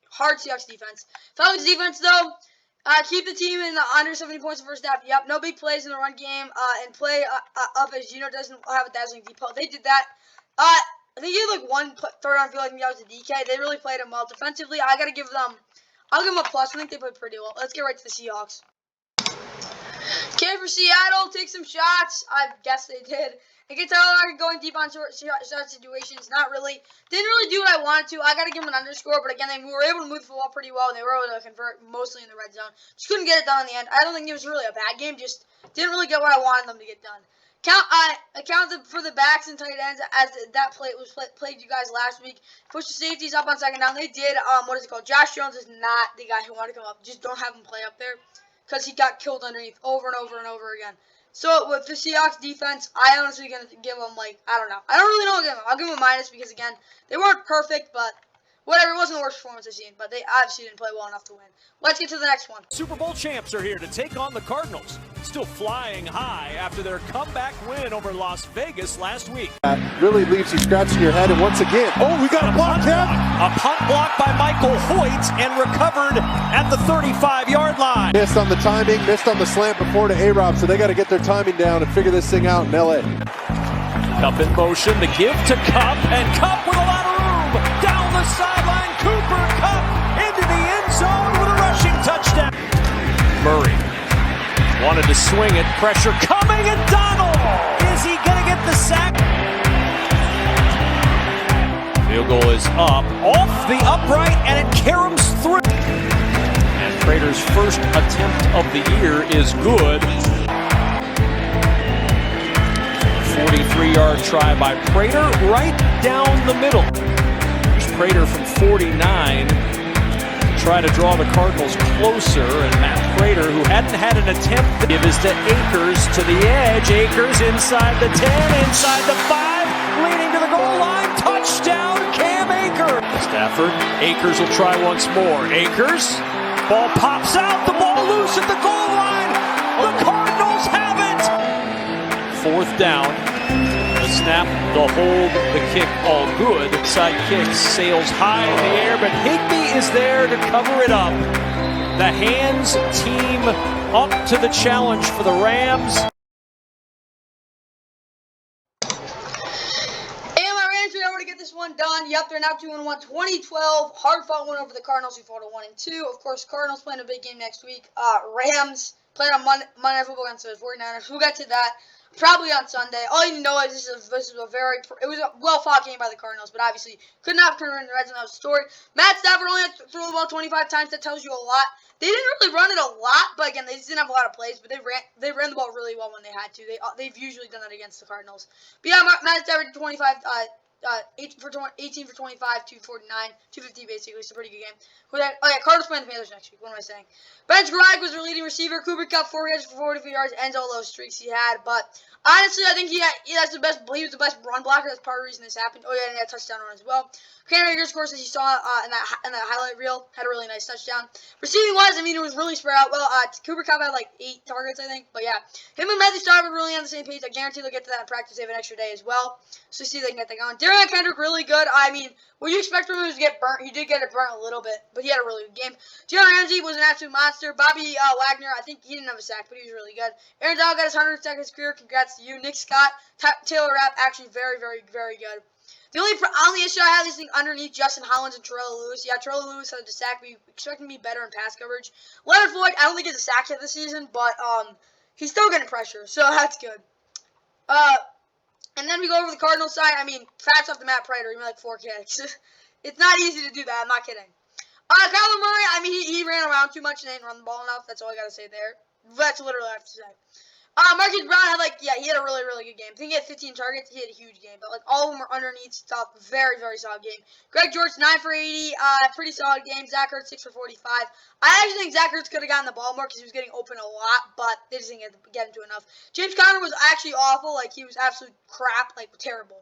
hard Seahawks defense. Falcons defense, though, keep the team in the under 70 points in the first half. Yep, no big plays in the run game, and play up as Geno doesn't have a dazzling deep ball. They did that. I think he had like 1 third down field. I think that was a DK. They really played him well. Defensively, I'll give them a plus. I think they played pretty well. Let's get right to the Seahawks. Okay, for Seattle, take some shots. I guess they did. And get Tyler going deep on short situations. Not really. Didn't really do what I wanted to. I got to give them an underscore. But again, they were able to move the football pretty well. And they were able to convert mostly in the red zone. Just couldn't get it done in the end. I don't think it was really a bad game. Just didn't really get what I wanted them to get done. Count for the backs and tight ends as that play was played you guys last week. Push the safeties up on second down. They did. What is it called? Josh Jones is not the guy who wanted to come up. Just don't have him play up there because he got killed underneath over and over and over again. So with the Seahawks defense, I honestly gonna give them I don't know. I don't really know what to give them. I'll give them a minus because again they weren't perfect, but. Whatever, it wasn't the worst performance I've seen, but they obviously didn't play well enough to win. Let's get to the next one. Super Bowl champs are here to take on the Cardinals. Still flying high after their comeback win over Las Vegas last week. Really leaves you scratching your head, and once again, we got a block, Kev. A punt block by Michael Hoyt and recovered at the 35-yard line. Missed on the timing, missed on the slant before to A-Rob, so they got to get their timing down and figure this thing out in L.A. Kupp in motion, the give to Kupp, and Kupp with a lot of room. Down the sideline, Cooper Kupp into the end zone with a rushing touchdown. Murray wanted to swing it, pressure coming, and Donald! Is he going to get the sack? Field goal is up, off the upright, and it caroms through. And Prater's first attempt of the year is good. 43-yard try by Prater, right down the middle. Here's Prater from 49 to try to draw the Cardinals closer, and Matt Prater, who hadn't had an attempt, give is to Akers to the edge. Akers inside the 10, inside the 5, leading to the goal line. Touchdown, Cam Akers. Stafford, Akers will try once more. Akers, ball pops out, the ball loose at the goal line. The Cardinals have it. Fourth down, the snap, the hold, the kick, all good. Side kick sails high in the air, but Higbee is there to cover it up. The hands team up to the challenge for the Rams. And my Rams were able to get this one done. Yep, they're now 2-1. 2012 hard-fought win over the Cardinals, who fought a 1-2. Of course, Cardinals playing a big game next week. Rams playing on Monday Night Football against the 49ers. We'll get to that. Probably on Sunday. All you know is it was a well-fought game by the Cardinals, but obviously could not turn in the red zone. That was the story. Matt Stafford only had to throw the ball 25 times. That tells you a lot. They didn't really run it a lot, but again, they just didn't have a lot of plays. But they ran the ball really well when they had to. They've usually done that against the Cardinals. But yeah, Matt Stafford 18 for 25, 249, 250 basically. So pretty good game. Cardinals playing the Panthers next week. What am I saying? Ben Gregg was their leading receiver. Cooper Kupp 4 catches for 43 yards. Ends all those streaks he had. But honestly, I think he was the best run blocker. That's part of the reason this happened. Oh yeah, and he had a touchdown run as well. Cam Akers, of course, as you saw in that highlight reel, had a really nice touchdown. Receiving wise, I mean, it was really spread out. Well, Cooper Kupp had 8 targets, I think. But yeah, him and Matthew Stafford really on the same page. I guarantee they'll get to that in practice. They have an extra day as well, so see if they can get that going. Darian Kendrick really good. I mean, what you expect from him is to get burnt. He did get it burnt a little bit, but he had a really good game. Jalen Ramsey was an absolute monster. Bobby Wagner, I think he didn't have a sack, but he was really good. Aaron Donald got his 100th sack of his career. Congrats to you. Nick Scott, Taylor Rapp, actually very, very, very good. The only issue I have is underneath Justin Hollins and Terrell Lewis. Yeah, Terrell Lewis had a sack. We expect him to be better in pass coverage. Leonard Floyd, I don't think he's a sack yet this season, but he's still getting pressure, so that's good. And then we go over the Cardinals side. I mean, facts off the Matt Prater, he made 4 kicks. It's not easy to do that. I'm not kidding. Kyler Murray, I mean, he ran around too much and didn't run the ball enough. That's all I got to say there. That's literally all I have to say. Marcus Brown had he had a really, really good game. I think he had 15 targets. He had a huge game, but all of them were underneath stuff. Very, very solid game. Greg George 9 for 80. Pretty solid game. Zach Ertz 6 for 45. I actually think Zach Ertz could have gotten the ball more because he was getting open a lot, but they just didn't get him to enough. James Conner was actually awful. He was absolute crap. Terrible.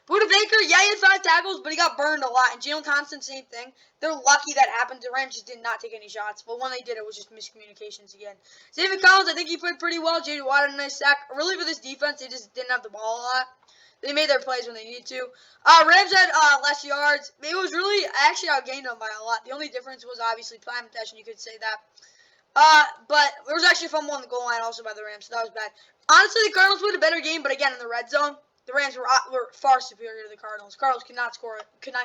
Buda Baker, yeah, he had 5 tackles, but he got burned a lot. And Jalen Thompson, same thing. They're lucky that happened. The Rams just did not take any shots. But when they did, it was just miscommunications again. David Collins, I think he played pretty well. J.D. Watt had a nice sack. Really, for this defense, they just didn't have the ball a lot. They made their plays when they needed to. Rams had less yards. It was really, actually outgained them by a lot. The only difference was obviously time possession. You could say that. But there was actually a fumble on the goal line also by the Rams, so that was bad. Honestly, the Cardinals played a better game, but again, in the red zone, the Rams were far superior to the Cardinals. Cardinals could not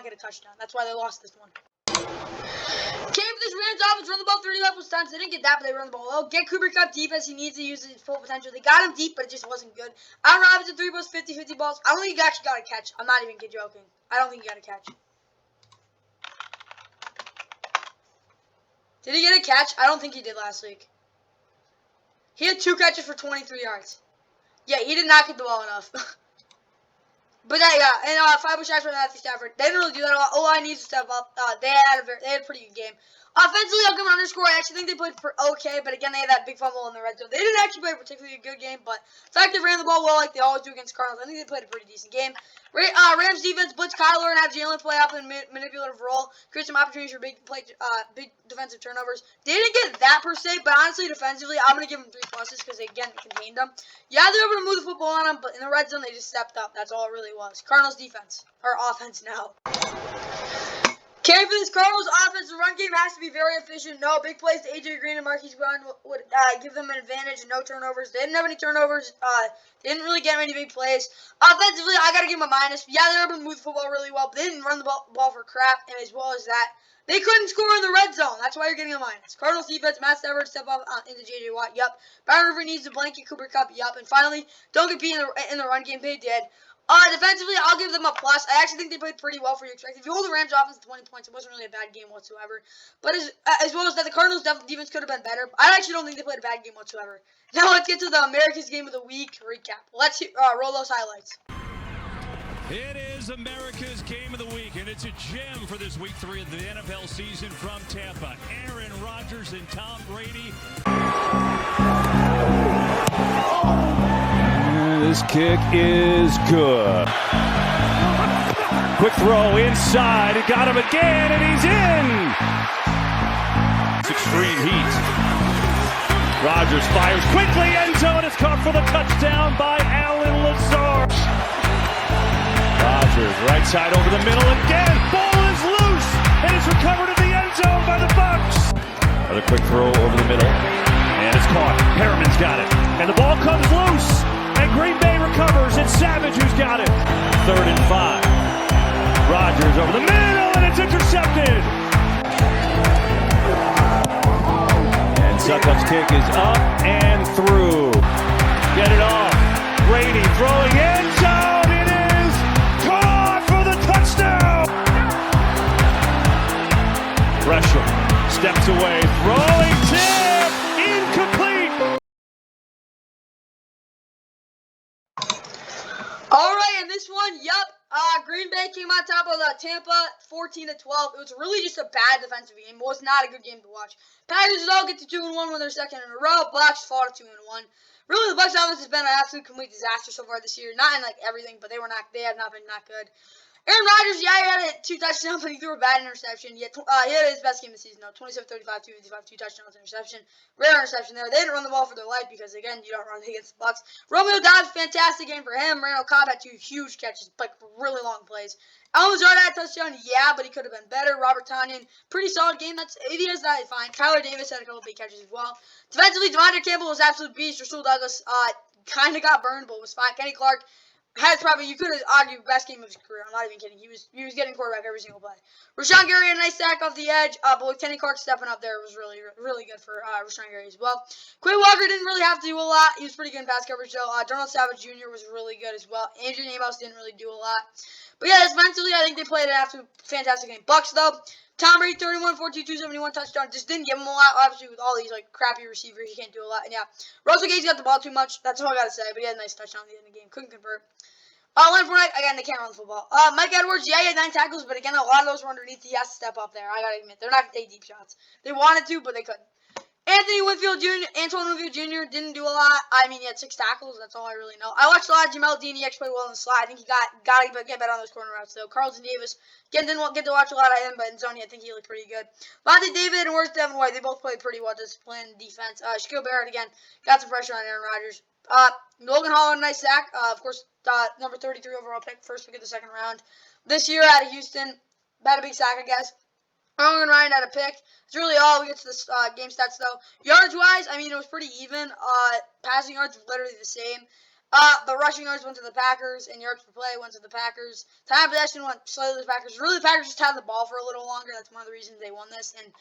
get a touchdown. That's why they lost this one. Came for this Rams offense, run the ball 30 levels times. They didn't get that, but they run the ball well. Get Cooper Kupp deep as he needs to use his full potential. They got him deep, but it just wasn't good. Allen Robinson 3 balls, 50-50 balls. I don't think he actually got a catch. I'm not even joking. I don't think he got a catch. Did he get a catch? I don't think he did last week. He had 2 catches for 23 yards. Yeah, he did not get the ball enough. But yeah, and 5 shots for Matthew Stafford. They didn't really do that a lot. O-line needs to step up. They had a pretty good game. Offensively, I'll give them an underscore. I actually think they played okay, but again, they had that big fumble in the red zone. They didn't actually play a particularly good game, but the fact they ran the ball well like they always do against Cardinals, I think they played a pretty decent game. Rams defense blitz Kyler and have Jalen play up in manipulative role, create some opportunities for big defensive turnovers. They didn't get that per se, but honestly, defensively, I'm going to give them 3 pluses because they, again, contained them. Yeah, they were able to move the football on them, but in the red zone, they just stepped up. That's all it really was. Cardinals defense, or offense now. Okay, for this Cardinals offense, the run game has to be very efficient. No big plays to A.J. Green and Marquise Brown would give them an advantage and no turnovers. They didn't have any turnovers. They didn't really get many big plays. Offensively, I got to give them a minus. Yeah, they were able to move the football really well, but they didn't run the ball for crap, and as well as that, they couldn't score in the red zone. That's why you're getting a minus. Cardinals defense, Matt Stafford step up into J.J. Watt. Yup. Byron River needs to blanket Cooper Kupp. Yup. And finally, don't compete in the run game. They did. Defensively, I'll give them a plus. I actually think they played pretty well for you expect. If you hold the Rams offense to 20 points, it wasn't really a bad game whatsoever. But as well as that, the Cardinals defense could have been better. I actually don't think they played a bad game whatsoever. Now let's get to the America's Game of the Week recap. Let's roll those highlights. It is America's Game of the Week, and it's a gem for this Week 3 of the NFL season from Tampa. Aaron Rodgers and Tom Brady. This kick is good. Quick throw inside. He got him again, and he's in. It's extreme heat. Rodgers fires quickly. End zone is caught for the touchdown by Allen Lazard. Rodgers, right side over the middle again. Ball is loose, and it's recovered in the end zone by the Bucs. Another quick throw over the middle, and it's caught. Perriman's got it, and the ball comes loose. And Green Bay recovers. It's Savage who's got it. 3rd and 5. Rodgers over the middle, and it's intercepted. And Succop's kick is up and through. Get it off. Brady throwing end zone. It is caught for the touchdown. Gresham steps away. Throwing tip. Incomplete. Alright, and this one, Green Bay came on top of Tampa 14-12. It was really just a bad defensive game. It was not a good game to watch. Packers all get to 2-1 when they're second in a row. Bucs fall to 2-1. Really, the Bucs offense has been an absolute complete disaster so far this year. Not in everything, but they have not been good. Aaron Rodgers, yeah, he had 2 touchdowns, but he threw a bad interception. He had his best game of the season, though. 27-35, 255, 2 touchdowns, interception. Rare interception there. They didn't run the ball for their life because, again, you don't run against the Bucs. Romeo Doubs, fantastic game for him. Randall Cobb had 2 huge catches, really long plays. Allen Lazard had a touchdown, yeah, but he could have been better. Robert Tonyan, pretty solid game. He is that fine. Kyler Davis had a couple big catches as well. Defensively, Devondre Campbell was absolute beast. Rasul Douglas kind of got burned, but was fine. Kenny Clark has probably, you could have argued, best game of his career. I'm not even kidding. He was getting quarterback every single play. Rashawn Gary had a nice sack off the edge, but with Kenny Clark stepping up there, it was really, really good for Rashawn Gary as well. Quay Walker didn't really have to do a lot. He was pretty good in pass coverage, though. Donald Savage Jr. was really good as well. Andrew Amos didn't really do a lot. But yeah, defensively, I think they played an absolute fantastic game. Bucs, though, Tom Brady, 31, 42, 271 touchdown. Just didn't give him a lot. Obviously, with all these crappy receivers, he can't do a lot. And yeah, Russell Gage got the ball too much. That's all I gotta say. But he had a nice touchdown at the end of the game. Couldn't convert. Leonard Fournette, again, they can't run the football. Mike Edwards, yeah, he had 9 tackles, but again, a lot of those were underneath. He has to step up there. I gotta admit, they're not gonna take deep shots. They wanted to, but they couldn't. Antoine Winfield Jr. didn't do a lot. I mean, he had 6 tackles. That's all I really know. I watched a lot of Jamel Dean. He actually played well in the slot. I think he got to get better on those corner routes, though. Carlton Davis, again, didn't get to watch a lot of him, but in zone, I think he looked pretty good. Vontae David and Worth Devin White, they both played pretty well, disciplined defense. Shaquille Barrett, again, got some pressure on Aaron Rodgers. Logan Hall had a nice sack. Of course, number 33 overall pick, first pick of the second round. This year out of Houston, had a big sack, I guess. Logan Ryan had a pick. That's really all. We get to the game stats, though. Yards-wise, I mean, it was pretty even. Passing yards were literally the same. But rushing yards went to the Packers, and yards per play went to the Packers. Time of possession went slightly to the Packers. Really, the Packers just had the ball for a little longer. That's one of the reasons they won this. And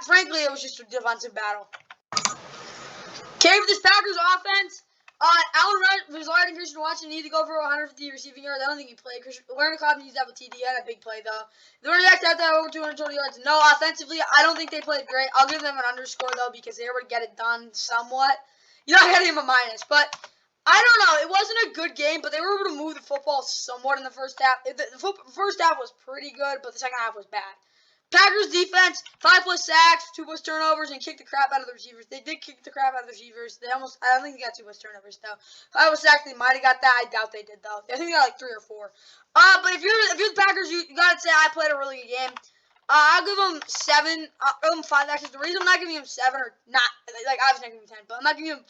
frankly, it was just a defensive battle. Okay, for this Packers offense, Allen Lazard and Christian Watson need to go for 150 receiving yards. I don't think he played. Leonard Cobb needs to have a TD. He had a big play, though. The running backs had that over 220 yards. No, offensively, I don't think they played great. I'll give them an underscore, though, because they were able to get it done somewhat. You know, I got to give them a minus. But I don't know. It wasn't a good game, but they were able to move the football somewhat in the first half. The first half was pretty good, but the second half was bad. Packers defense, 5+ sacks, 2+ turnovers, and kicked the crap out of the receivers. They did kick the crap out of the receivers. I don't think they got 2+ turnovers, though. 5+ sacks, they might have got that. I doubt they did, though. I think they got like 3 or 4. But if you're the Packers, you gotta say I played a really good game. I'll give them 7. I'll give them 5 actually. The reason I'm not giving them 7 or not, like obviously not giving them 10, but I'm not giving them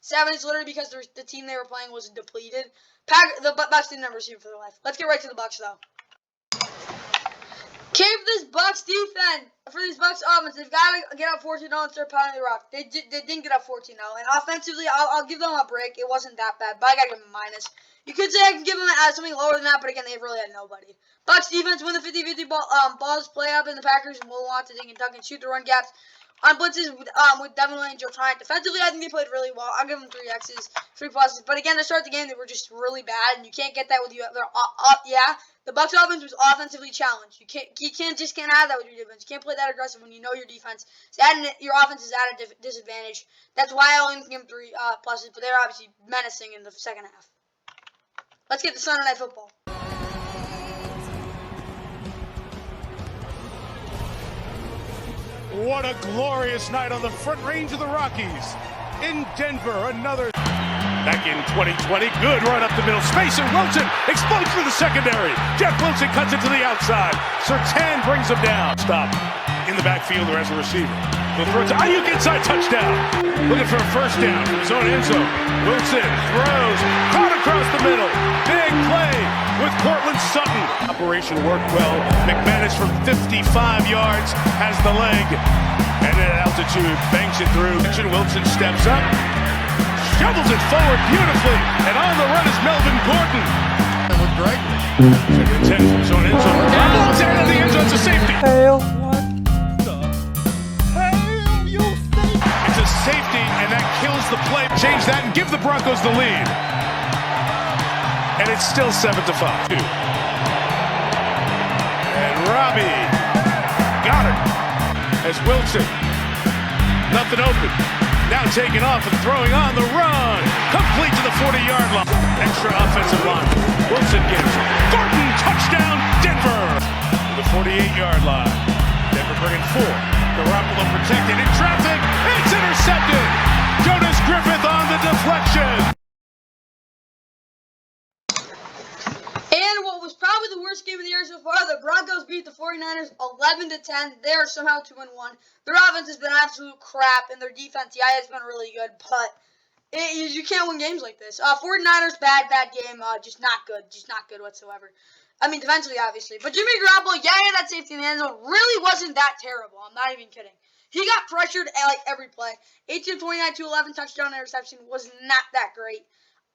7 is literally because the team they were playing was depleted. The Bucs didn't have a receiver for their life. Let's get right to the Bucs, though. Okay, for this Bucs defense, for these Bucs offense, they've got to get up 14-0 and start pounding the rock. They didn't get up 14-0, and offensively, I'll give them a break. It wasn't that bad, but I gotta give them a minus. You could say I can give them something lower than that, but again, they really had nobody. Bucs defense win the 50-50 balls, play up, and the Packers will want to dig and tuck and shoot the run gaps on blitzes with Devin White and Joe Tryon. Defensively, I think they played really well. I'll give them 3 X's, 3 pluses. But again, to start the game, they were just really bad, and you can't get that with you. The Bucs offense was offensively challenged. You can't have that with your defense. You can't play that aggressive when you know your offense is at a disadvantage. That's why I only give them 3 pluses. But they're obviously menacing in the second half. Let's get to Sunday Night Football. What a glorious night on the front range of the Rockies. In Denver, another. Back in 2020, good run up the middle. Space and Wilson explodes through the secondary. Jeff Wilson cuts it to the outside. Surtain brings him down. Stop in the backfield or as a receiver. He'll throw to Ayuk inside, touchdown. Looking for a first down from his own end zone. Wilson throws, caught across the middle. Big play with Cortland Sutton. Operation worked well. McManus from 55 yards has the leg. And at altitude, banks it through. Wilson steps up, shovels it forward beautifully. And on the run is Melvin Gordon. And with Gregory. Second and 10 from his own end zone. Balls out of the end zone to safety. Safety, and that kills the play. Change that and give the Broncos the lead. And it's still 7-5. And Robbie got it. As Wilson, nothing open. Now taking off and throwing on the run. Complete to the 40-yard line. Extra offensive line. Wilson gives Gordon touchdown, Denver. To the 48-yard line. Denver bringing 4. Garoppolo protected in traffic. It's intercepted. Jonas Griffith on the deflection. And what was probably the worst game of the year so far, the Broncos beat the 49ers 11-10. They are somehow 2-1. Their offense has been absolute crap, and their defense, has been really good, but you can't win games like this. 49ers, bad game. Just not good whatsoever. I mean, defensively, obviously. But Jimmy Garoppolo, that safety in the end zone really wasn't that terrible. I'm not even kidding. He got pressured at, every play. 18-29, 2-11, touchdown, interception was not that great.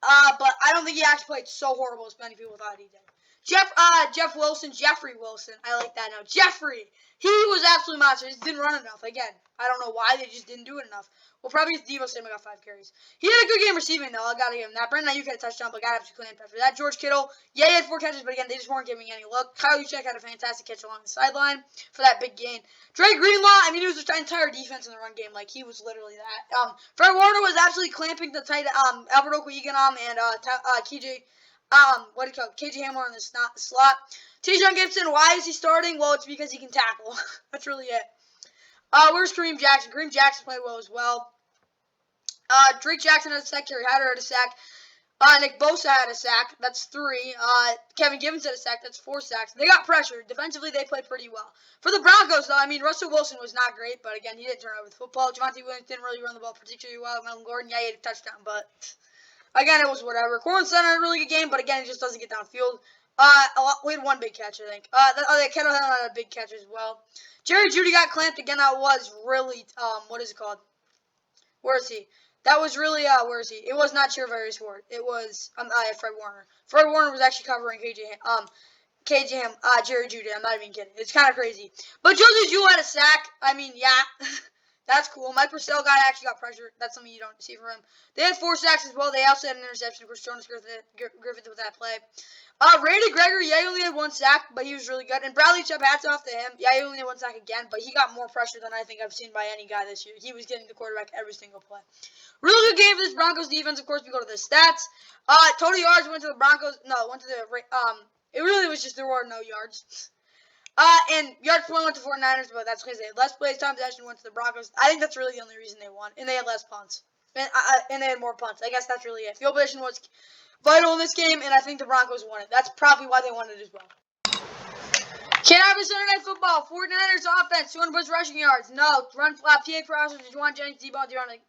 But I don't think he actually played so horrible as many people thought he did. Jeffrey Wilson. I like that now. Jeffrey. He was absolutely monster. He just didn't run enough. Again, I don't know why. They just didn't do it enough. Well, probably Devo Samuel got 5 carries. He had a good game receiving, though. I got to give him that. Brandon Ayuk had a touchdown, but got absolutely clamped after that. George Kittle, he had 4 catches, but again, they just weren't giving any look. Kyle Juszczyk had a fantastic catch along the sideline for that big gain. Dre Greenlaw, he was the entire defense in the run game. He was literally that. Fred Warner was absolutely clamping the tight Albert Okwuegbunam and KJ Hamler in the slot. Tajon Gibson, why is he starting? Well, it's because he can tackle. That's really it. Where's Kareem Jackson? Kareem Jackson played well as well. Drake Jackson had a sack. Kerry Hyder had a sack. Nick Bosa had a sack. That's 3. Kevin Givens had a sack. That's 4 sacks. They got pressured. Defensively, they played pretty well. For the Broncos, though, Russell Wilson was not great, but again, he didn't turn over the football. Javonte Williams didn't really run the ball particularly well. Melvin Gordon, he had a touchdown, but again, it was whatever. Cortland Sutton had a really good game, but again, he just doesn't get downfield. We had 1 big catch, I think. Kendall Hill had a big catch as well. Jerry Jeudy got clamped again. That was really, what is it called? Where is he? That was really, where is he? It was not Charvarius Ward. It was, Fred Warner. Fred Warner was actually covering Jerry Jeudy. I'm not even kidding. It's kind of crazy. But Joseph Jewell had a sack. That's cool. Mike Purcell actually got pressure. That's something you don't see from him. They had 4 sacks as well. They also had an interception. Of course, Jonas Griffith with that play. Randy Gregory, he only had 1 sack, but he was really good. And Bradley Chubb, hats off to him. Yeah, he only had 1 sack again, but he got more pressure than I think I've seen by any guy this year. He was getting the quarterback every single play. Really good game for this Broncos defense. Of course, we go to the stats. Total yards went to the Broncos. No, went to the it really was just there were no yards. And yards per went to 49ers, but that's because they had less plays. Time possession went to the Broncos. I think that's really the only reason they won. And they had less punts. And they had more punts. I guess that's really it. Field position was vital in this game, and I think the Broncos won it. That's probably why they won it as well. Can't have a Sunday Night Football. 49ers offense, 200 plus rushing yards. No. Run PA process, Juwan Jennings, Debo,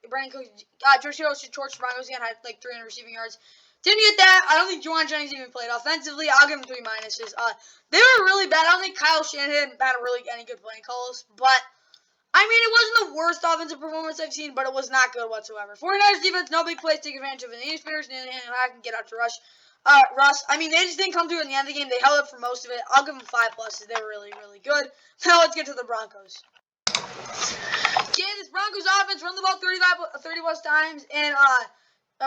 Brandon Cooks, George Kittle, torch Broncos again, had like 300 receiving yards. Didn't get that. I don't think Juwan Jennings even played offensively. I'll give him 3 minuses. They were really bad. I don't think Kyle Shanahan had really any good playing calls, but I mean, it wasn't the worst offensive performance I've seen, but it was not good whatsoever. 49ers defense, no big plays, take advantage of it. The Spears and I can get out to rush. Russ, I mean, they just didn't come through in the end of the game. They held up for most of it. I'll give them 5 pluses. They were really, really good. Now let's get to the Broncos. Okay, this Broncos offense run the ball 30 plus times, and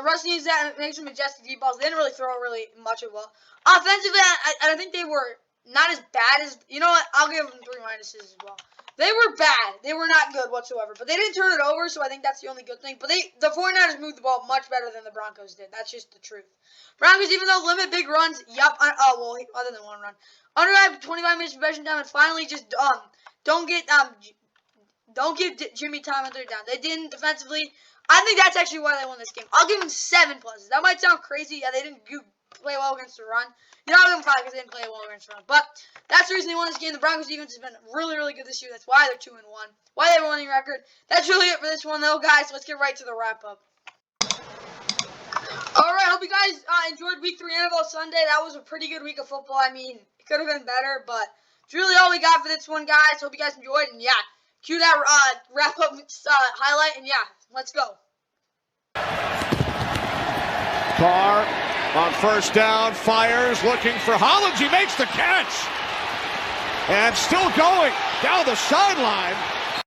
Russ needs that and make some majestic deep balls. They didn't really throw really much of well. Offensively, I think they were not as bad as, you know what, I'll give them 3 minuses as well. They were bad. They were not good whatsoever. But they didn't turn it over, so I think that's the only good thing. But the 49ers moved the ball much better than the Broncos did. That's just the truth. Broncos, even though limit big runs, other than 1 run. Under 25 minutes possession time, and finally just don't give Jimmy time on 3rd down. They didn't defensively. I think that's actually why they won this game. I'll give them 7 pluses. That might sound crazy. Yeah, they didn't play well against the run. You know, I'll give them 5 because they didn't play well against the run. But that's the reason they won this game. The Broncos defense has been really, really good this year. That's why they're 2-1. Why they have a winning record. That's really it for this one, though, guys. Let's get right to the wrap-up. All right, hope you guys enjoyed Week 3 NFL Sunday. That was a pretty good week of football. I mean, it could have been better, but it's really all we got for this one, guys. Hope you guys enjoyed, and yeah, cue that wrap-up highlight, and yeah, let's go. Carr on 1st down, fires, looking for Hollins. He makes the catch. And still going down the sideline.